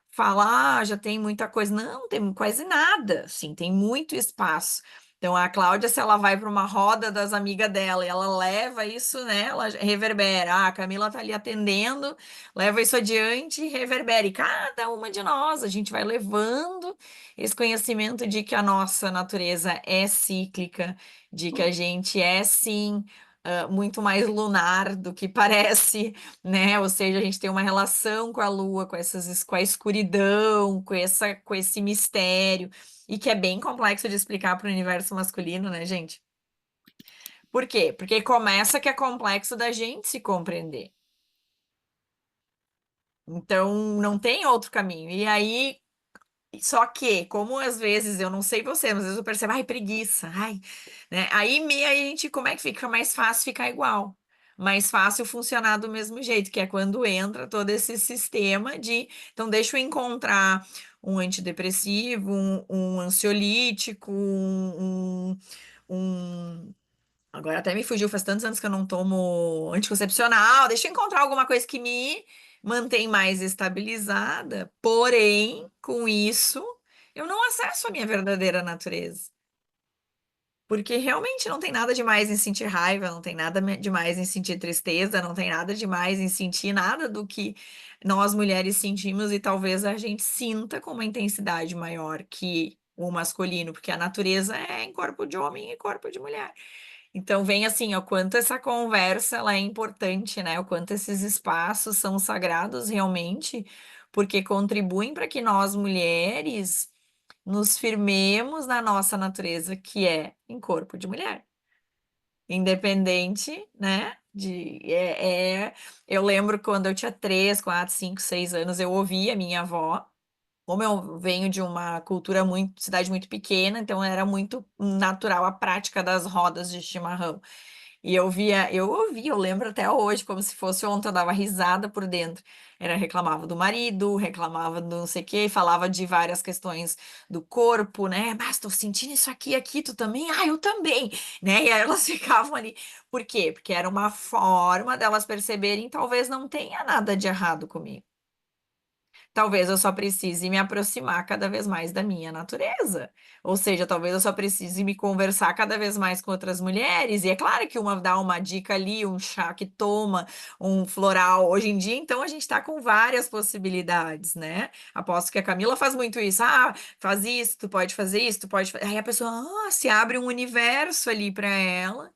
fala, já tem muita coisa, não, tem quase nada, assim, tem muito espaço. Então, a Cláudia, se ela vai para uma roda das amigas dela e ela leva isso, né? Ela reverbera. Ah, a Camila tá ali atendendo, leva isso adiante e reverbera. E cada uma de nós, a gente vai levando esse conhecimento de que a nossa natureza é cíclica, de que a gente é, sim, muito mais lunar do que parece, né? Ou seja, a gente tem uma relação com a lua, com a escuridão, com esse mistério. E que é bem complexo de explicar para o universo masculino, né, gente? Por quê? Porque começa que é complexo da gente se compreender. Então, não tem outro caminho. E aí, só que, como às vezes, eu não sei você, mas às vezes eu percebo, ai, preguiça, ai, né? Aí a gente, como é que fica? Mais fácil ficar igual. Mais fácil funcionar do mesmo jeito, que é quando entra todo esse sistema de, então deixa eu encontrar um antidepressivo, um ansiolítico, agora até me fugiu, faz tantos anos que eu não tomo anticoncepcional, deixa eu encontrar alguma coisa que me mantém mais estabilizada, porém, com isso, eu não acesso a minha verdadeira natureza. Porque realmente não tem nada demais em sentir raiva, não tem nada demais em sentir tristeza, não tem nada demais em sentir nada do que nós mulheres sentimos e talvez a gente sinta com uma intensidade maior que o masculino, porque a natureza é em corpo de homem e corpo de mulher. Então vem assim, o quanto essa conversa ela é importante, né? O quanto esses espaços são sagrados realmente, porque contribuem para que nós mulheres nos firmemos na nossa natureza, que é em corpo de mulher. Independente, né? Eu lembro quando eu tinha 3, 4, 5, 6 anos, eu ouvia a minha avó. Como eu venho de uma cultura muito, cidade muito pequena, então era muito natural a prática das rodas de chimarrão. E eu lembro até hoje, como se fosse ontem, eu dava risada por dentro. Reclamava do marido, reclamava do não sei o quê, falava de várias questões do corpo, né? Mas tô sentindo isso aqui, tu também? Ah, eu também, né? E aí elas ficavam ali. Por quê? Porque era uma forma delas perceberem, talvez não tenha nada de errado comigo. Talvez eu só precise me aproximar cada vez mais da minha natureza. Ou seja, talvez eu só precise me conversar cada vez mais com outras mulheres. E é claro que uma dá uma dica ali, um chá que toma, um floral. Hoje em dia, então, a gente está com várias possibilidades, né? Aposto que a Camila faz muito isso. Ah, faz isso, tu pode fazer isso, tu pode. Aí a pessoa, se abre um universo ali para ela.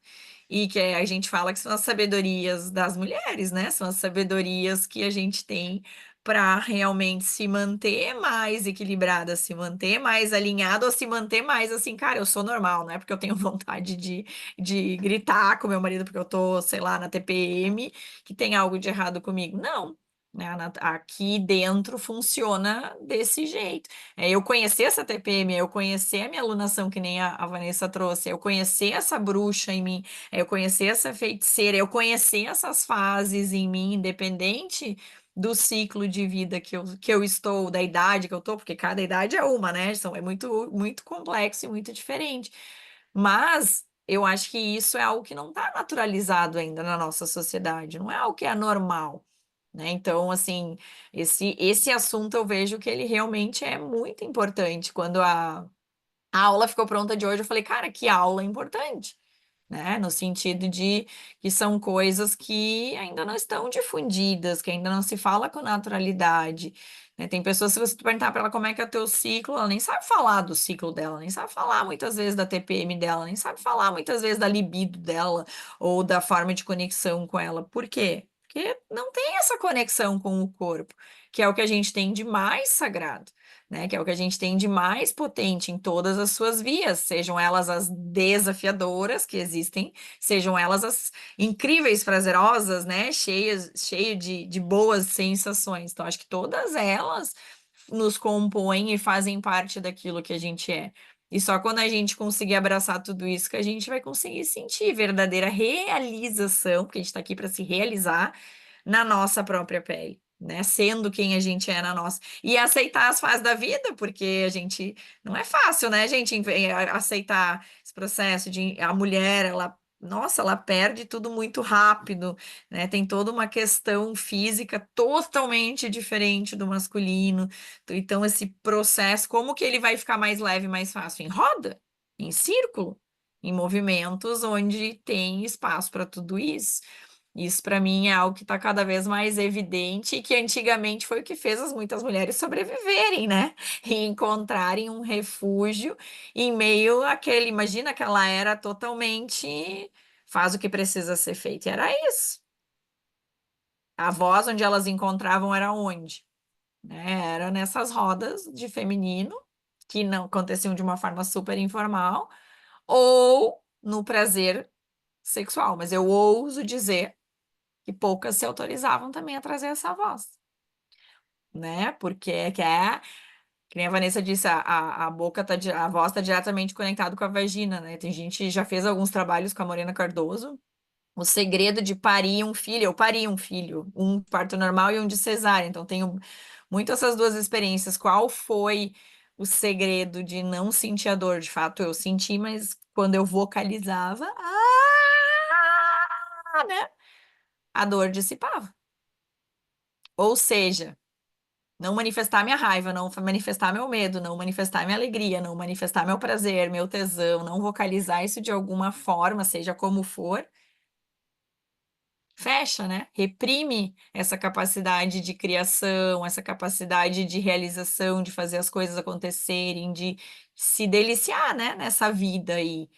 E que a gente fala que são as sabedorias das mulheres, né? São as sabedorias que a gente tem para realmente se manter mais equilibrada, se manter mais alinhada ou se manter mais assim, cara, eu sou normal, não é porque eu tenho vontade de gritar com meu marido porque eu tô, sei lá, na TPM, que tem algo de errado comigo. Não. Né? Aqui dentro funciona desse jeito. Eu conhecer essa TPM, eu conhecer a minha alunação, que nem a Vanessa trouxe, eu conhecer essa bruxa em mim, eu conhecer essa feiticeira, eu conhecer essas fases em mim, independente do ciclo de vida que eu estou, da idade que eu estou, porque cada idade é uma, né? É muito, muito complexo e muito diferente. Mas eu acho que isso é algo que não está naturalizado ainda na nossa sociedade, não é algo que é normal. Né? Então, assim, esse assunto eu vejo que ele realmente é muito importante. Quando a aula ficou pronta de hoje, eu falei, cara, que aula importante, né? No sentido de que são coisas que ainda não estão difundidas, que ainda não se fala com naturalidade, né? Tem pessoas, se você perguntar para ela como é que é o teu ciclo, ela nem sabe falar do ciclo dela, nem sabe falar muitas vezes da TPM dela, nem sabe falar muitas vezes da libido dela ou da forma de conexão com ela. Por quê? Porque não tem essa conexão com o corpo, que é o que a gente tem de mais sagrado, né? Que é o que a gente tem de mais potente em todas as suas vias, sejam elas as desafiadoras que existem, sejam elas as incríveis, prazerosas, né? Cheio de boas sensações. Então, acho que todas elas nos compõem e fazem parte daquilo que a gente é. E só quando a gente conseguir abraçar tudo isso que a gente vai conseguir sentir verdadeira realização, porque a gente está aqui para se realizar na nossa própria pele, né? Sendo quem a gente é na nossa. E aceitar as fases da vida, porque a gente. Não é fácil, né, gente, aceitar esse processo de. A mulher, ela. Nossa, ela perde tudo muito rápido, né? Tem toda uma questão física totalmente diferente do masculino. Então, esse processo, como que ele vai ficar mais leve, mais fácil? Em roda? em círculo, em movimentos onde tem espaço para tudo isso. Isso para mim é algo que está cada vez mais evidente e que antigamente foi o que fez as muitas mulheres sobreviverem, né? E encontrarem um refúgio em meio àquele, imagina que ela era totalmente faz o que precisa ser feito. E era isso. A voz onde elas encontravam era onde? Né? Era nessas rodas de feminino que não aconteciam de uma forma super informal ou no prazer sexual, mas eu ouso dizer que poucas se autorizavam também a trazer essa voz, né? Porque que nem a Vanessa disse, a boca tá, a voz está diretamente conectada com a vagina, né? Tem gente que já fez alguns trabalhos com a Morena Cardoso. O segredo de parir um filho, eu pari um filho, um parto normal e um de cesárea, então tenho muito essas duas experiências. Qual foi o segredo de não sentir a dor? De fato, eu senti, mas quando eu vocalizava, né? A dor dissipava. Ou seja, não manifestar minha raiva, não manifestar meu medo, não manifestar minha alegria, não manifestar meu prazer, meu tesão, não vocalizar isso de alguma forma, seja como for, fecha, né? Reprime essa capacidade de criação, essa capacidade de realização, de fazer as coisas acontecerem, de se deliciar, né, nessa vida aí,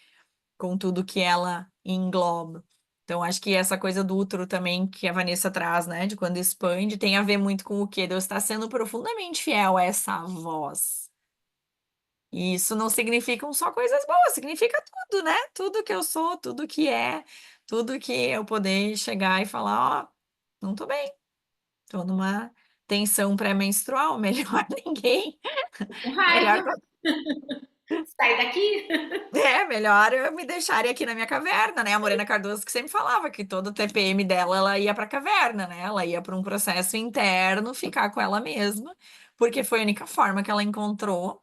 com tudo que ela engloba. Então, acho que essa coisa do útero também que a Vanessa traz, né, de quando expande, tem a ver muito com o quê? Deus está sendo profundamente fiel a essa voz. E isso não significam só coisas boas, significa tudo, né? Tudo que eu sou, tudo que é, tudo que eu poder chegar e falar, ó, não tô bem, tô numa tensão pré-menstrual, melhor ninguém, Com melhor raiva, sai daqui. melhor eu me deixarem aqui na minha caverna, né? A Morena Cardoso que sempre falava que todo o TPM dela, ela ia pra caverna, né? Ela ia para um processo interno, ficar com ela mesma, porque foi a única forma que ela encontrou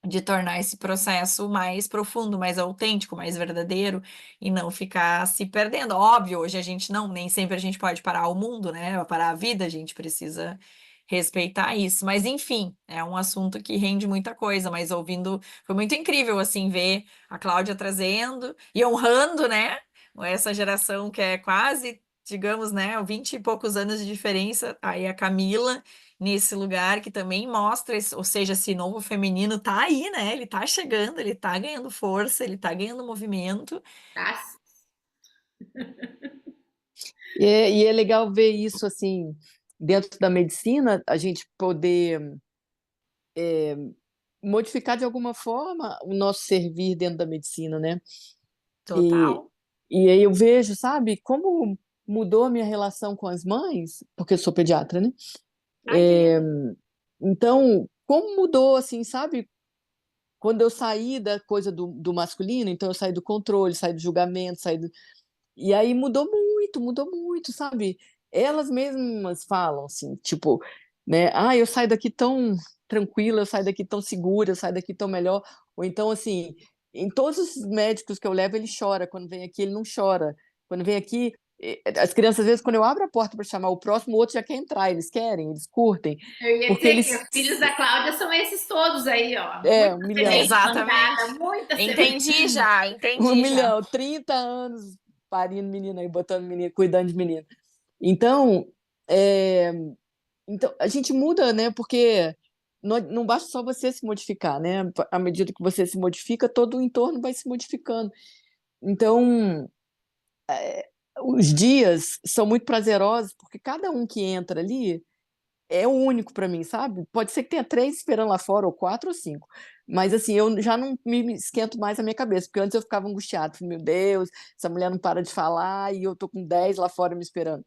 de tornar esse processo mais profundo, mais autêntico, mais verdadeiro e não ficar se perdendo. Óbvio, hoje a gente não, nem sempre a gente pode parar o mundo, né? Parar a vida, a gente precisa respeitar isso. Mas enfim, é um assunto que rende muita coisa, mas ouvindo, foi muito incrível assim ver a Cláudia trazendo e honrando, né? Essa geração que é quase, digamos, né, 20 e poucos anos de diferença, aí a Camila nesse lugar que também mostra, ou seja, esse novo feminino tá aí, né? Ele tá chegando, ele tá ganhando força, ele tá ganhando movimento. Tá? E é legal ver isso assim, dentro da medicina, a gente poder modificar de alguma forma o nosso servir dentro da medicina, né? E, Total. e aí eu vejo, sabe, como mudou a minha relação com as mães, porque eu sou pediatra, né? Ai, que lindo. Então, como mudou, assim, sabe? Quando eu saí da coisa do masculino, então eu saí do controle, saí do julgamento, e aí mudou muito, sabe? Elas mesmas falam assim, tipo, né? Ah, eu saio daqui tão tranquila, eu saio daqui tão segura, eu saio daqui tão melhor. Ou então, assim, em todos os médicos que eu levo, ele chora. Quando vem aqui, ele não chora. Quando vem aqui, as crianças, às vezes, quando eu abro a porta para chamar o próximo, o outro já quer entrar. Eles querem, eles curtem, Eu ia porque dizer que eles. os filhos da Cláudia são esses todos aí, ó. É, Muita 1 milhão. semente plantada, Exatamente. muita semente. Entendi já, um entendi já. milhão, 30 anos parindo menina aí, botando menino, cuidando de menino. Então, é, então a gente muda, né? Porque não basta só você se modificar, né? À medida que você se modifica, todo o entorno vai se modificando. Então, os dias são muito prazerosos, porque cada um que entra ali é único para mim, sabe? Pode ser que tenha 3 esperando lá fora, ou 4 ou 5. Mas assim, eu já não me esquento mais a minha cabeça, porque antes eu ficava angustiado. Meu Deus, essa mulher não para de falar e eu tô com 10 lá fora me esperando.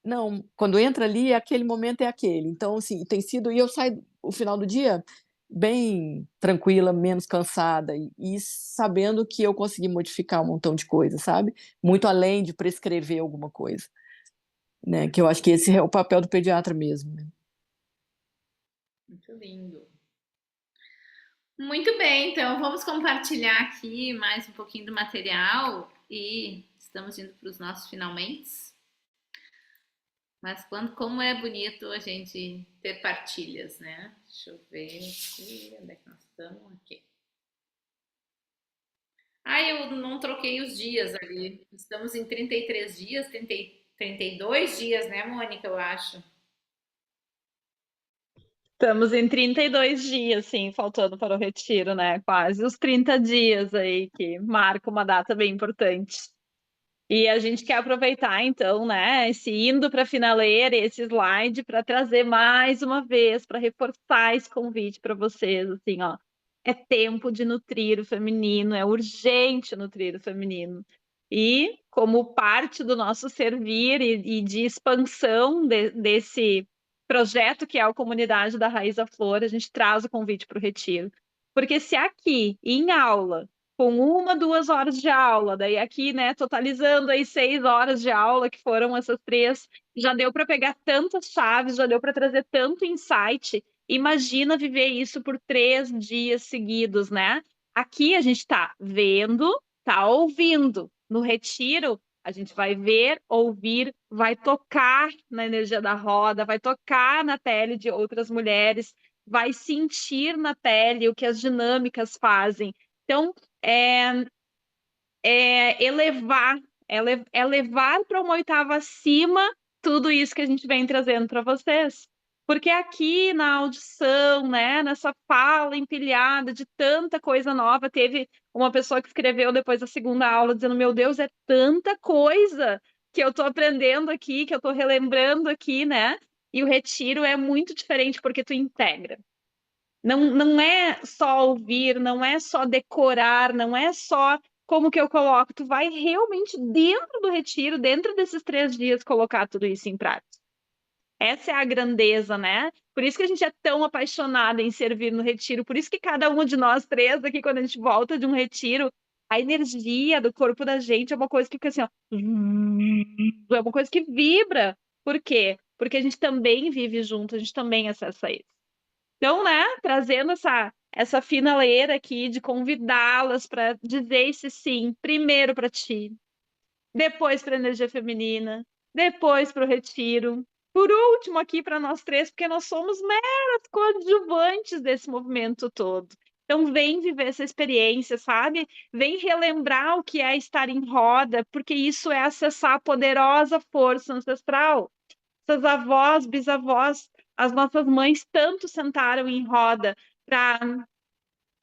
Não, quando entra ali, aquele momento é aquele. Então, assim, tem sido. E eu saio o final do dia bem tranquila, menos cansada, e sabendo que eu consegui modificar um montão de coisas, sabe? Muito além de prescrever alguma coisa, né? Que eu acho que esse é o papel do pediatra mesmo, né? Muito lindo. Muito bem, então vamos compartilhar aqui mais um pouquinho do material e estamos indo para os nossos finalmente. Mas como é bonito a gente ter partilhas, né? Deixa eu ver aqui, onde é que nós estamos? Aqui. Eu não troquei os dias ali. Estamos em 33 dias, 32 dias, né, Mônica, eu acho. Estamos em 32 dias, sim, faltando para o retiro, né? Quase os 30 dias aí, que marca uma data bem importante. E a gente quer aproveitar, então, né, esse indo para a finaleira, esse slide, para trazer mais uma vez, para reforçar esse convite para vocês, assim, ó. É tempo de nutrir o feminino, é urgente nutrir o feminino. E, como parte do nosso servir e de expansão desse projeto que é a comunidade da Raiz à Flor, a gente traz o convite para o retiro. Porque se aqui, em aula, com 1, 2 horas de aula, daí aqui, né, totalizando aí 6 horas de aula, que foram essas 3, já deu para pegar tantas chaves, já deu para trazer tanto insight. Imagina viver isso por 3 dias seguidos, né? Aqui a gente está vendo, está ouvindo. No retiro, a gente vai ver, ouvir, vai tocar na energia da roda, vai tocar na pele de outras mulheres, vai sentir na pele o que as dinâmicas fazem. Então, é, elevar, é levar para uma oitava acima tudo isso que a gente vem trazendo para vocês. Porque aqui na audição, né, nessa fala empilhada de tanta coisa nova, teve uma pessoa que escreveu depois da segunda aula dizendo: Meu Deus, é tanta coisa que eu estou aprendendo aqui, que eu estou relembrando aqui, né? E o retiro é muito diferente porque tu integra. Não é só ouvir, não é só decorar, não é só como que eu coloco. Tu vai realmente dentro do retiro, dentro desses 3 dias, colocar tudo isso em prática. Essa é a grandeza, né? Por isso que a gente é tão apaixonada em servir no retiro. Por isso que cada uma de nós 3 aqui, quando a gente volta de um retiro, a energia do corpo da gente é uma coisa que fica assim, ó, é uma coisa que vibra. Por quê? Porque a gente também vive junto, a gente também acessa isso. Então, né, trazendo essa finaleira aqui de convidá-las para dizer esse sim, primeiro para ti, depois para a energia feminina, depois para o retiro, por último aqui para nós 3, porque nós somos meras coadjuvantes desse movimento todo. Então, vem viver essa experiência, sabe? Vem relembrar o que é estar em roda, porque isso é acessar a poderosa força ancestral. Essas avós, bisavós, as nossas mães tanto sentaram em roda para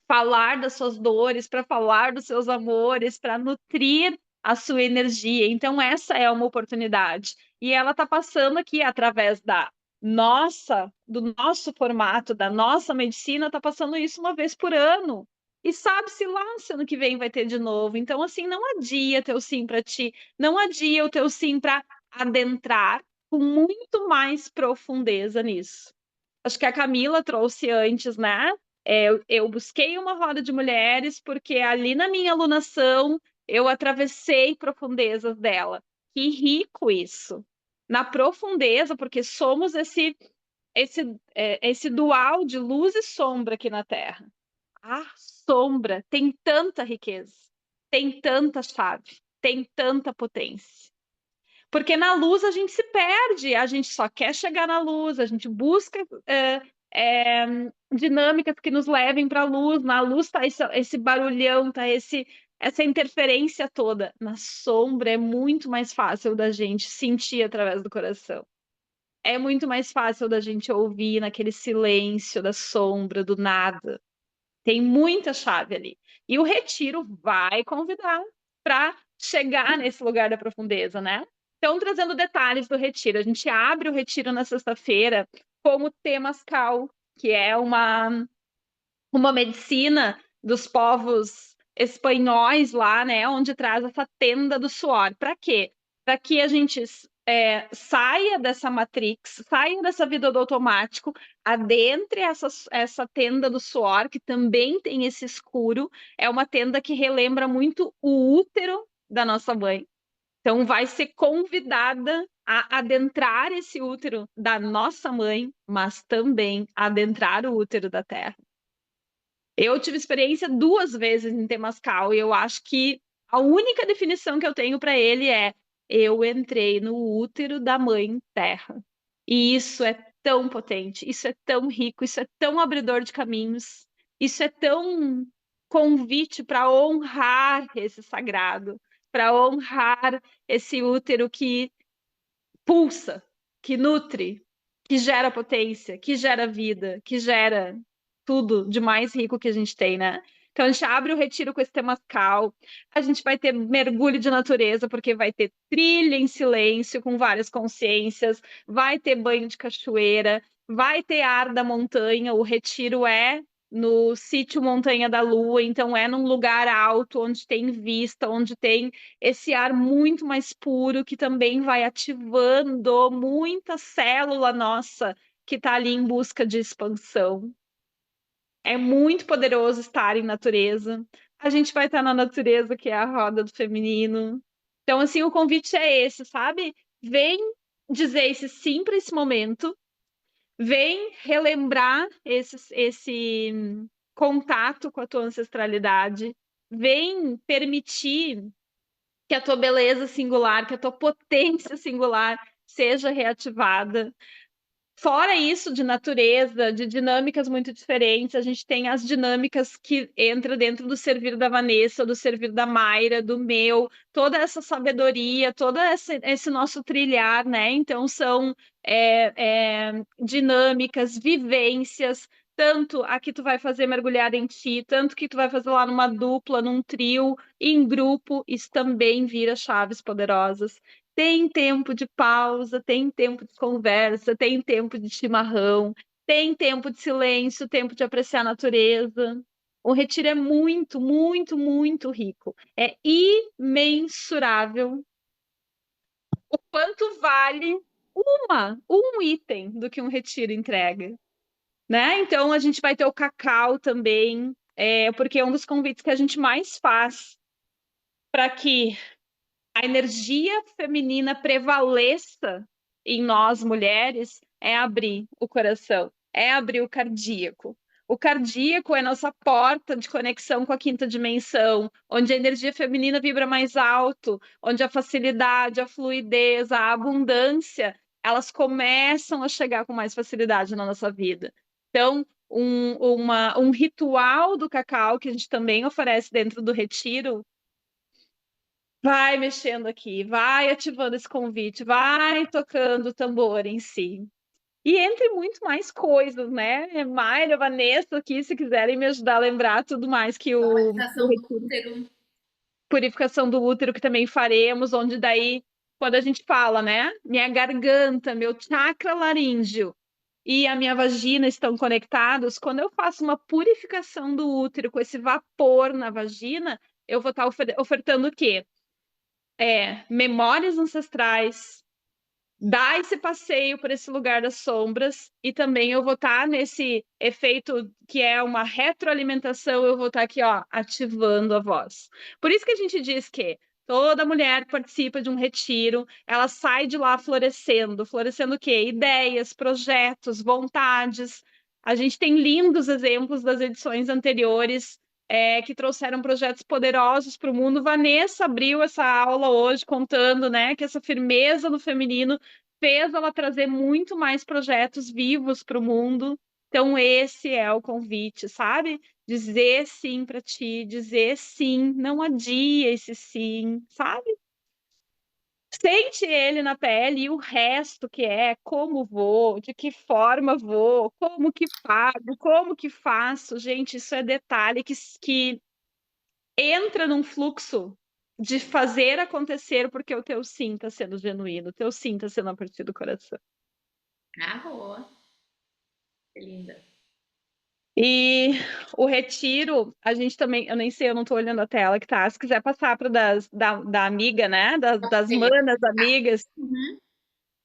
falar das suas dores, para falar dos seus amores, para nutrir a sua energia. Então, essa é uma oportunidade. E ela está passando aqui através do nosso formato, da nossa medicina, está passando isso uma vez por ano. E sabe-se lá se ano que vem vai ter de novo. Então, assim, não adia teu sim para ti, não adia o teu sim para adentrar com muito mais profundeza nisso. Acho que a Camila trouxe antes, né? Eu busquei uma roda de mulheres porque ali na minha alunação eu atravessei profundezas dela. Que rico isso! Na profundeza, porque somos esse dual de luz e sombra aqui na Terra. A sombra tem tanta riqueza, tem tanta chave, tem tanta potência. Porque na luz a gente se perde, a gente só quer chegar na luz, a gente busca dinâmicas que nos levem para a luz. Na luz está esse barulhão, tá essa interferência toda. Na sombra é muito mais fácil da gente sentir através do coração. É muito mais fácil da gente ouvir naquele silêncio da sombra, do nada. Tem muita chave ali. E o retiro vai convidar para chegar nesse lugar da profundeza, né? Então, trazendo detalhes do retiro. A gente abre o retiro na sexta-feira com o Temascal, que é uma medicina dos povos espanhóis lá, né? Onde traz essa tenda do suor. Para quê? Para que a gente saia dessa matrix, saia dessa vida do automático, adentre essa tenda do suor, que também tem esse escuro. É uma tenda que relembra muito o útero da nossa mãe. Então, vai ser convidada a adentrar esse útero da nossa mãe, mas também adentrar o útero da Terra. Eu tive experiência 2 vezes em Temascal e eu acho que a única definição que eu tenho para ele é: eu entrei no útero da Mãe Terra. E isso é tão potente, isso é tão rico, isso é tão abridor de caminhos, isso é tão convite para honrar esse sagrado, para honrar esse útero que pulsa, que nutre, que gera potência, que gera vida, que gera tudo de mais rico que a gente tem, né? Então a gente abre o retiro com esse temascal, a gente vai ter mergulho de natureza, porque vai ter trilha em silêncio com várias consciências, vai ter banho de cachoeira, vai ter ar da montanha, o retiro é no sítio Montanha da Lua, então é num lugar alto, onde tem vista, onde tem esse ar muito mais puro, que também vai ativando muita célula nossa que está ali em busca de expansão. É muito poderoso estar em natureza. A gente vai estar na natureza, que é a roda do feminino. Então, assim, o convite é esse, sabe? Vem dizer esse sim para esse momento, vem relembrar esse contato com a tua ancestralidade, vem permitir que a tua beleza singular, que a tua potência singular seja reativada. Fora isso, de natureza, de dinâmicas muito diferentes, a gente tem as dinâmicas que entram dentro do servir da Vanessa, do servir da Mayra, do meu, toda essa sabedoria, todo esse nosso trilhar, né? Então, são dinâmicas, vivências, tanto a que tu vai fazer mergulhar em ti, tanto que tu vai fazer lá numa dupla, num trio, em grupo, isso também vira chaves poderosas. Tem tempo de pausa, tem tempo de conversa, tem tempo de chimarrão, tem tempo de silêncio, tempo de apreciar a natureza. O retiro é muito, muito, muito rico. É imensurável o quanto vale um item do que um retiro entrega, né? Então a gente vai ter o cacau também, porque é um dos convites que a gente mais faz para que a energia feminina prevaleça em nós mulheres é abrir o coração, é abrir o cardíaco. O cardíaco é nossa porta de conexão com a quinta dimensão, onde a energia feminina vibra mais alto, onde a facilidade, a fluidez, a abundância, elas começam a chegar com mais facilidade na nossa vida. Então, um ritual do cacau que a gente também oferece dentro do retiro vai mexendo aqui, vai ativando esse convite, vai tocando o tambor em si. E entre muito mais coisas, né? Mayra, Vanessa aqui, se quiserem me ajudar a lembrar tudo mais que o Útero. purificação do útero que também faremos, onde daí, quando a gente fala, né? Minha garganta, meu chakra laríngeo e a minha vagina estão conectados, quando eu faço uma purificação do útero com esse vapor na vagina, eu vou estar ofertando o quê? Memórias ancestrais, dar esse passeio por esse lugar das sombras, e também eu vou estar nesse efeito que é uma retroalimentação, eu vou estar aqui, ó, ativando a voz. Por isso que a gente diz que toda mulher que participa de um retiro, ela sai de lá florescendo. Florescendo o quê? Ideias, projetos, vontades. A gente tem lindos exemplos das edições anteriores, que trouxeram projetos poderosos para o mundo. Vanessa abriu essa aula hoje contando, né, que essa firmeza no feminino fez ela trazer muito mais projetos vivos para o mundo. Então, esse é o convite, sabe? Dizer sim para ti, dizer sim, não adia esse sim, sabe? Sente ele na pele e o resto que é como vou, de que forma vou, como que pago, como que faço. Gente, isso é detalhe que entra num fluxo de fazer acontecer, porque o teu sim está sendo genuíno, o teu sim está sendo a partir do coração. Boa. Que linda. E o retiro, a gente também, eu nem sei, eu não estou olhando a tela que tá. Se quiser passar para da amiga, né? Das manas, amigas. Uhum.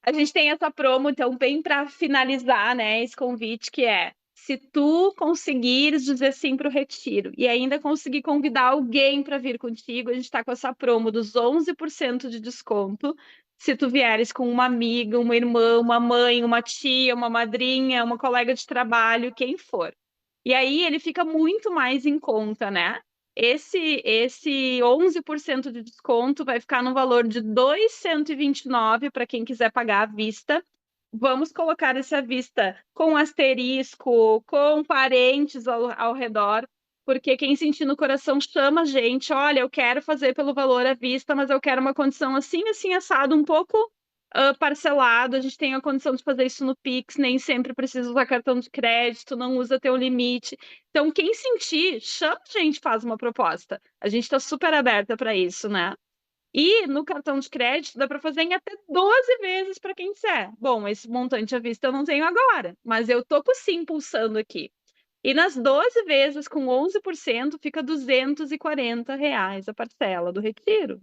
A gente tem essa promo, então, bem para finalizar, né? Esse convite que é: se tu conseguires dizer sim para o retiro e ainda conseguir convidar alguém para vir contigo, a gente está com essa promo dos 11% de desconto. Se tu vieres com uma amiga, uma irmã, uma mãe, uma tia, uma madrinha, uma colega de trabalho, quem for. E aí ele fica muito mais em conta, né? Esse 11% de desconto vai ficar no valor de R$ 229 para quem quiser pagar à vista. Vamos colocar essa vista com asterisco, com parentes ao redor, porque quem sentir no coração chama a gente, olha, eu quero fazer pelo valor à vista, mas eu quero uma condição assim, assim, assado, um pouco parcelado, a gente tem a condição de fazer isso no Pix, nem sempre precisa usar cartão de crédito, não usa teu limite. Então, quem sentir, chama a gente, faz uma proposta. A gente está super aberta para isso, né? E no cartão de crédito dá para fazer em até 12 vezes para quem quiser. Bom, esse montante à vista eu não tenho agora, mas eu tô sim pulsando aqui. E nas 12 vezes com 11% fica R$ 240 a parcela do retiro.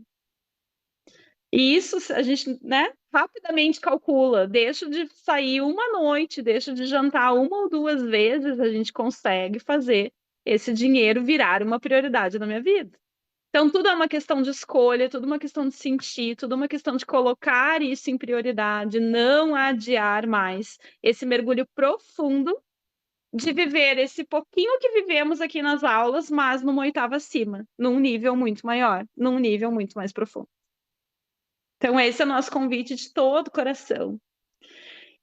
E isso a gente, né, rapidamente calcula. Deixa de sair uma noite, deixa de jantar uma ou duas vezes, a gente consegue fazer esse dinheiro virar uma prioridade na minha vida. Então, tudo é uma questão de escolha, tudo uma questão de sentir, tudo uma questão de colocar isso em prioridade, não adiar mais esse mergulho profundo de viver esse pouquinho que vivemos aqui nas aulas, mas numa oitava acima, num nível muito maior, num nível muito mais profundo. Então, esse é o nosso convite de todo o coração.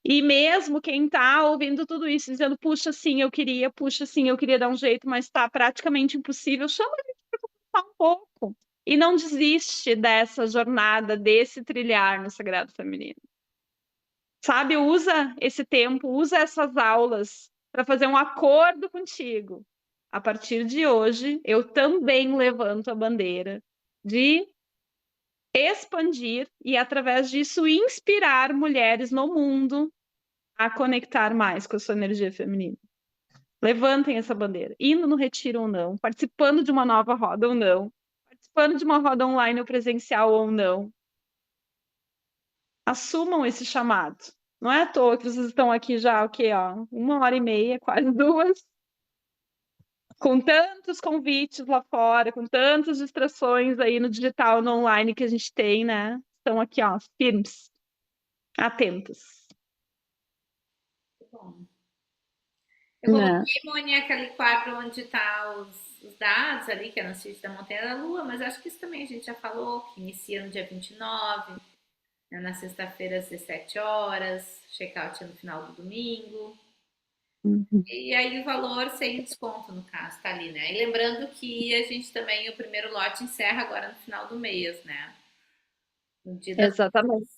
E mesmo quem está ouvindo tudo isso, dizendo, puxa, sim, eu queria dar um jeito, mas está praticamente impossível, chama a gente para conversar um pouco. E não desiste dessa jornada, desse trilhar no Sagrado Feminino. Sabe, usa esse tempo, usa essas aulas para fazer um acordo contigo. A partir de hoje, eu também levanto a bandeira de expandir e, através disso, inspirar mulheres no mundo a conectar mais com a sua energia feminina. Levantem essa bandeira, indo no retiro ou não, participando de uma nova roda ou não, participando de uma roda online ou presencial ou não. Assumam esse chamado. Não é à toa que vocês estão aqui já, o quê? Ó, 1h30, quase 2, com tantos convites lá fora, com tantas distrações aí no digital, no online que a gente tem, né? Estão aqui, ó, firmes, atentos. Bom. Eu coloquei, Moni, aquele quadro onde tá os dados ali, que é no sítio da Montanha da Lua, mas acho que isso também a gente já falou, que inicia no dia 29, né, na sexta-feira às 17 horas, check-out no final do domingo. E aí o valor sem desconto, no caso, tá ali, né? E lembrando que a gente também, o primeiro lote encerra agora no final do mês, né? No dia das... Exatamente.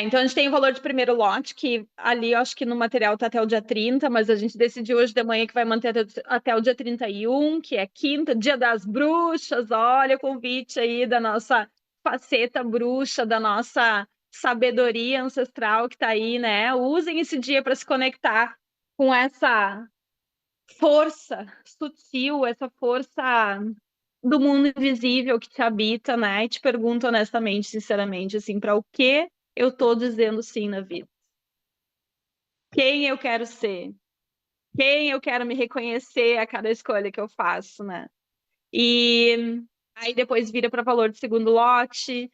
Então a gente tem o valor de primeiro lote, que ali eu acho que no material tá até o dia 30, mas a gente decidiu hoje de manhã que vai manter até o dia 31, que é quinta, dia das bruxas. Olha o convite aí da nossa faceta bruxa, da nossa sabedoria ancestral que tá aí, né? Usem esse dia para se conectar com essa força sutil, essa força do mundo invisível que te habita, né? E te pergunto honestamente, sinceramente, assim, para o que eu tô dizendo sim na vida? Quem eu quero ser? Quem eu quero me reconhecer a cada escolha que eu faço, né? E aí depois vira para valor de segundo lote.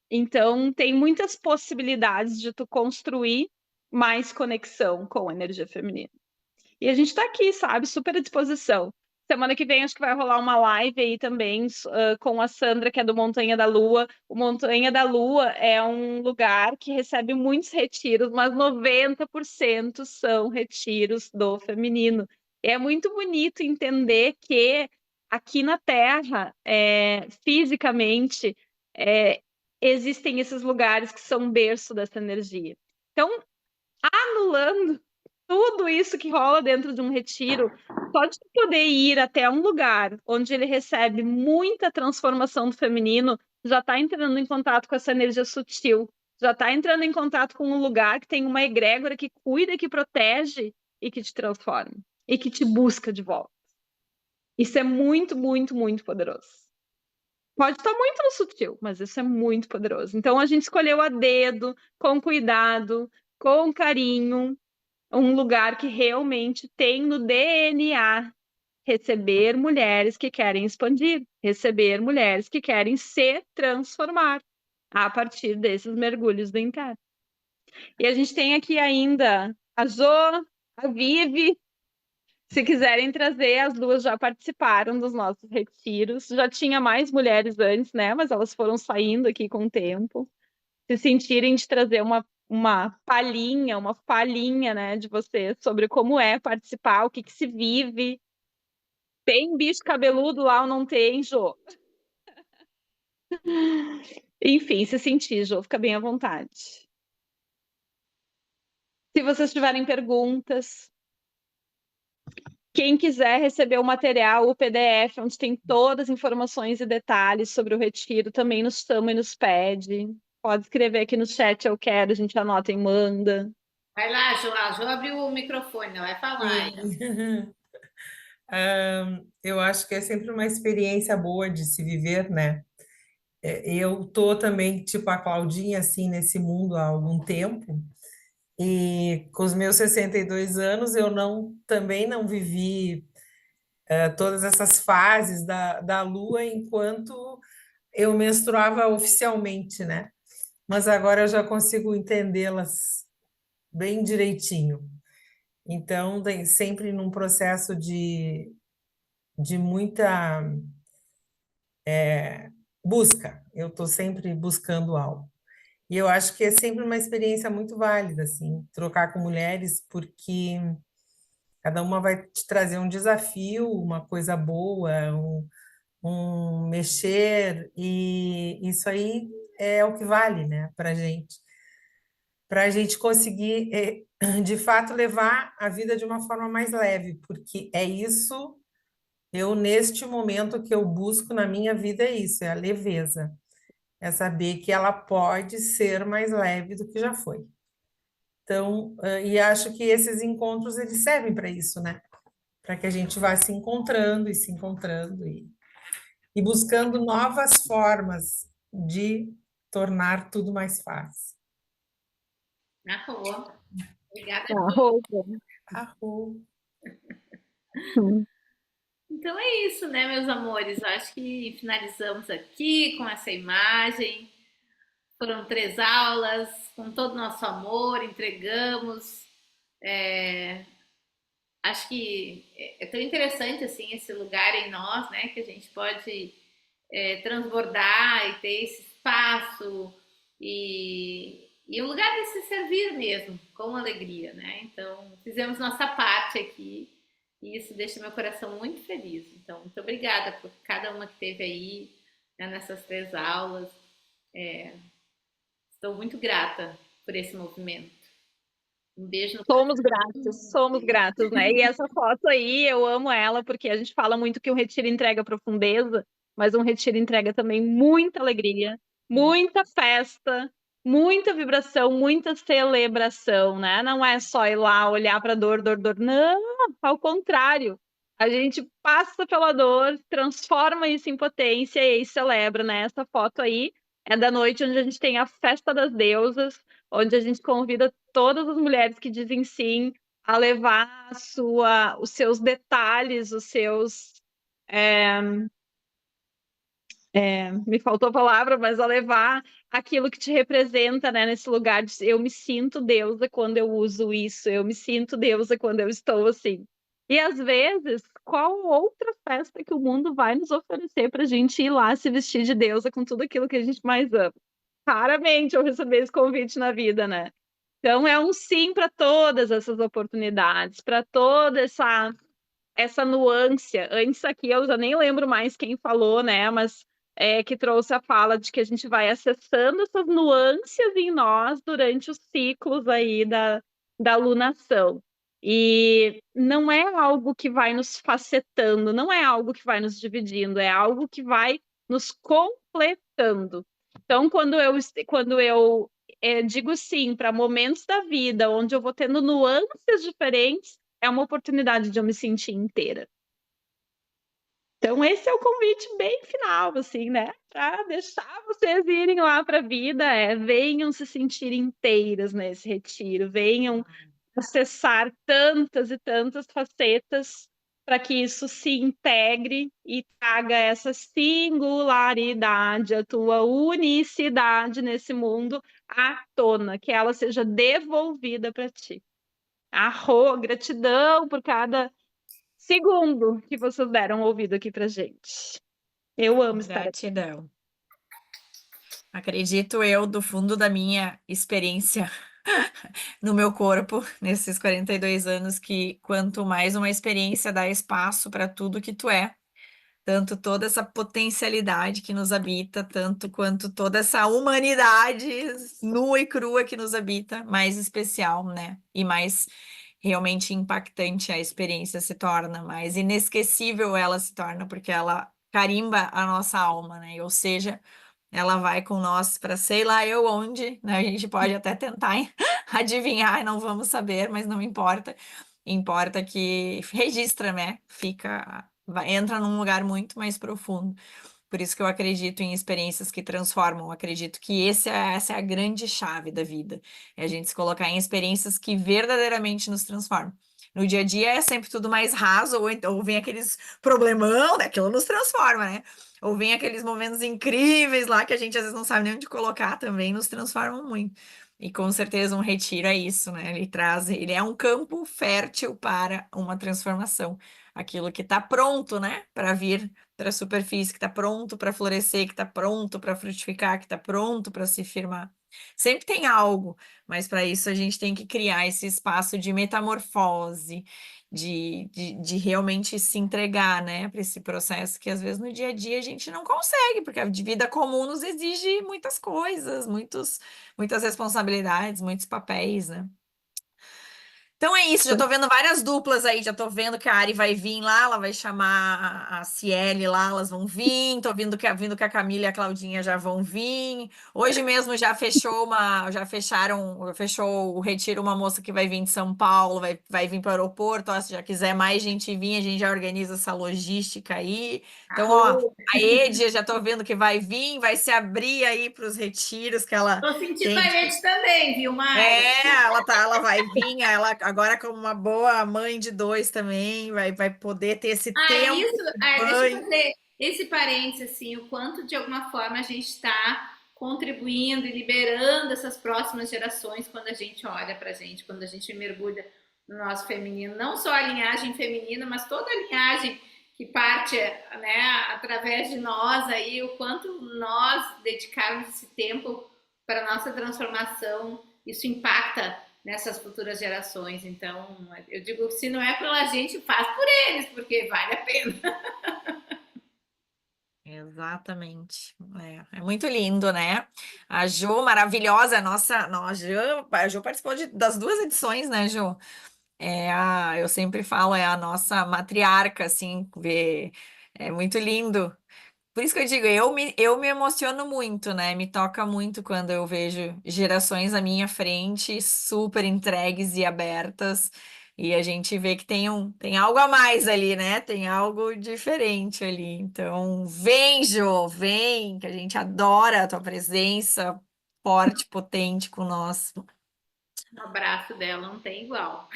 Então tem muitas possibilidades de tu construir mais conexão com a energia feminina. E a gente está aqui, sabe? Super à disposição. Semana que vem acho que vai rolar uma live aí também com a Sandra, que é do Montanha da Lua. O Montanha da Lua é um lugar que recebe muitos retiros, mas 90% são retiros do feminino. É muito bonito entender que aqui na Terra, fisicamente, existem esses lugares que são berço dessa energia. Então, anulando tudo isso que rola dentro de um retiro, só de poder ir até um lugar onde ele recebe muita transformação do feminino, já está entrando em contato com essa energia sutil, já está entrando em contato com um lugar que tem uma egrégora que cuida, que protege e que te transforma, e que te busca de volta. Isso é muito, muito, muito poderoso. Pode estar muito no sutil, mas isso é muito poderoso. Então, a gente escolheu a dedo, com cuidado, com carinho, um lugar que realmente tem no DNA receber mulheres que querem expandir, receber mulheres que querem se transformar a partir desses mergulhos do interno. E a gente tem aqui ainda a Jo, a Vivi. Se quiserem trazer, as duas já participaram dos nossos retiros. Já tinha mais mulheres antes, né? Mas elas foram saindo aqui com o tempo. se sentirem de trazer uma palhinha, né, de vocês sobre como é participar, o que se vive. Tem bicho cabeludo lá ou não tem, Jô? Enfim, se sentir, Jô, fica bem à vontade. Se vocês tiverem perguntas, quem quiser receber o material, o PDF, onde tem todas as informações e detalhes sobre o retiro, também nos chama e nos pede. Pode escrever aqui no chat, eu quero, a gente anota e manda. Vai lá, Jo. A Jo abriu o microfone, ela vai falar. Sim. Eu acho que é sempre uma experiência boa de se viver, né? Eu tô também, tipo a Claudinha, assim, nesse mundo há algum tempo, e com os meus 62 anos eu também não vivi todas essas fases da lua enquanto eu menstruava oficialmente, né? Mas agora eu já consigo entendê-las bem direitinho. Então, tem sempre num processo de muita busca. Eu estou sempre buscando algo. E eu acho que é sempre uma experiência muito válida, assim, trocar com mulheres, porque cada uma vai te trazer um desafio, uma coisa boa, um mexer, e isso aí é o que vale, né, para a gente conseguir, de fato, levar a vida de uma forma mais leve, porque é isso, neste momento, que eu busco na minha vida, é isso, é a leveza, é saber que ela pode ser mais leve do que já foi. Então, e acho que esses encontros, eles servem para isso, né? Para que a gente vá se encontrando e buscando novas formas de tornar tudo mais fácil. Arrou. Obrigada. Arrou. Então é isso, né, meus amores? Eu acho que finalizamos aqui com essa imagem. Foram 3 aulas, com todo o nosso amor, entregamos. Acho que é tão interessante assim esse lugar em nós, né, que a gente pode transbordar e ter esse espaço e um lugar de se servir mesmo, com alegria, né? Então, fizemos nossa parte aqui e isso deixa meu coração muito feliz. Então, muito obrigada por cada uma que esteve aí, né, nessas 3 aulas. Estou muito grata por esse movimento. Um beijo no Somos gratos, né? E essa foto aí, eu amo ela, porque a gente fala muito que um retiro entrega profundeza, mas um retiro entrega também muita alegria, muita festa, muita vibração, muita celebração, né? Não é só ir lá olhar para dor, não, ao contrário. A gente passa pela dor, transforma isso em potência e aí celebra, né? Essa foto aí é da noite onde a gente tem a festa das deusas, onde a gente convida todas as mulheres que dizem sim a levar os seus detalhes, os seus. Me faltou a palavra, mas a levar aquilo que te representa, né, nesse lugar de eu me sinto deusa quando eu uso isso, eu me sinto deusa quando eu estou assim. E às vezes, qual outra festa que o mundo vai nos oferecer para a gente ir lá se vestir de deusa com tudo aquilo que a gente mais ama? Raramente eu recebi esse convite na vida, né? Então é um sim para todas essas oportunidades, para toda essa nuance. Antes aqui eu já nem lembro mais quem falou, né? Mas que trouxe a fala de que a gente vai acessando essas nuances em nós durante os ciclos aí da lunação. E não é algo que vai nos facetando, não é algo que vai nos dividindo, é algo que vai nos completando. Então, quando eu digo sim para momentos da vida onde eu vou tendo nuances diferentes, é uma oportunidade de eu me sentir inteira. Então, esse é o convite bem final, assim, né? Para deixar vocês irem lá para a vida, venham se sentir inteiras nesse retiro, venham acessar tantas e tantas facetas para que isso se integre e traga essa singularidade, a tua unicidade nesse mundo à tona, que ela seja devolvida para ti. Gratidão por cada segundo que vocês deram ouvido aqui pra gente. Eu amo estar aqui. Gratidão. Acredito eu, do fundo da minha experiência no meu corpo, nesses 42 anos, que quanto mais uma experiência dá espaço para tudo que tu é, tanto toda essa potencialidade que nos habita, tanto quanto toda essa humanidade nua e crua que nos habita, mais especial, né? E mais realmente impactante a experiência se torna, mais inesquecível ela se torna, porque ela carimba a nossa alma, né? Ou seja, ela vai com nós para sei lá eu onde, né? A gente pode até tentar adivinhar, não vamos saber, mas não importa. Importa que registra, né? Entra num lugar muito mais profundo. Por isso que eu acredito em experiências que transformam. Acredito que essa é a grande chave da vida. É a gente se colocar em experiências que verdadeiramente nos transformam. No dia a dia é sempre tudo mais raso, ou vem aqueles problemão, né? Aquilo nos transforma, né? Ou vem aqueles momentos incríveis lá que a gente às vezes não sabe nem onde colocar também, nos transformam muito. E com certeza um retiro é isso, né? Ele é um campo fértil para uma transformação. Aquilo que está pronto, né? Para vir para a superfície, que está pronto para florescer, que está pronto para frutificar, que está pronto para se firmar. Sempre tem algo, mas para isso a gente tem que criar esse espaço de metamorfose, de realmente se entregar, né, para esse processo que às vezes no dia a dia a gente não consegue, porque a vida comum nos exige muitas coisas, muitas responsabilidades, muitos papéis, né? Então é isso, já tô vendo várias duplas aí, já tô vendo que a Ari vai vir lá, ela vai chamar a Ciele lá, elas vão vir, tô vindo que a Camila e a Claudinha já vão vir. Hoje mesmo fechou o retiro uma moça que vai vir de São Paulo, vai vir para o aeroporto, ó, se já quiser mais gente vir, a gente já organiza essa logística aí. Então, ó, a Ed, já tô vendo que vai vir, vai se abrir aí para os retiros que ela Tô sentindo tem. a Ed também, viu, Mari? Ela vai vir, ela agora como uma boa mãe de dois também, vai poder ter esse tempo Isso, de deixa eu banho. fazer esse parênteses, assim, o quanto de alguma forma a gente está contribuindo e liberando essas próximas gerações quando a gente olha pra gente, quando a gente mergulha no nosso feminino, não só a linhagem feminina, mas toda a linhagem que parte, né, através de nós aí, o quanto nós dedicarmos esse tempo para nossa transformação, isso impacta nessas futuras gerações. Então, eu digo, se não é pela gente, faz por eles, porque vale a pena. Exatamente. É muito lindo, né? A Jo, maravilhosa, a Jo participou das duas edições, né, Jo? Eu sempre falo, é a nossa matriarca, assim, é muito lindo. Por isso que eu digo, eu me emociono muito, né? Me toca muito quando eu vejo gerações à minha frente, super entregues e abertas, e a gente vê que tem algo a mais ali, né? Tem algo diferente ali. Então, vem, Jô, vem, que a gente adora a tua presença forte, potente conosco. O abraço dela não tem igual.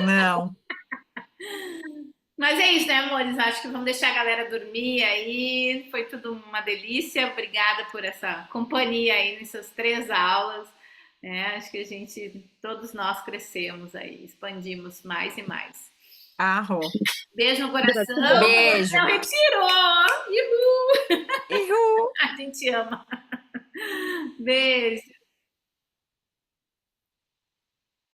Não. Mas é isso, né, amores? Acho que vamos deixar a galera dormir aí. Foi tudo uma delícia. Obrigada por essa companhia aí nessas 3 aulas. Né? Acho que todos nós crescemos aí, expandimos mais e mais. Arro. Beijo no coração. Beijo. Não retirou. Uhul. Uhul. A gente ama. Beijo.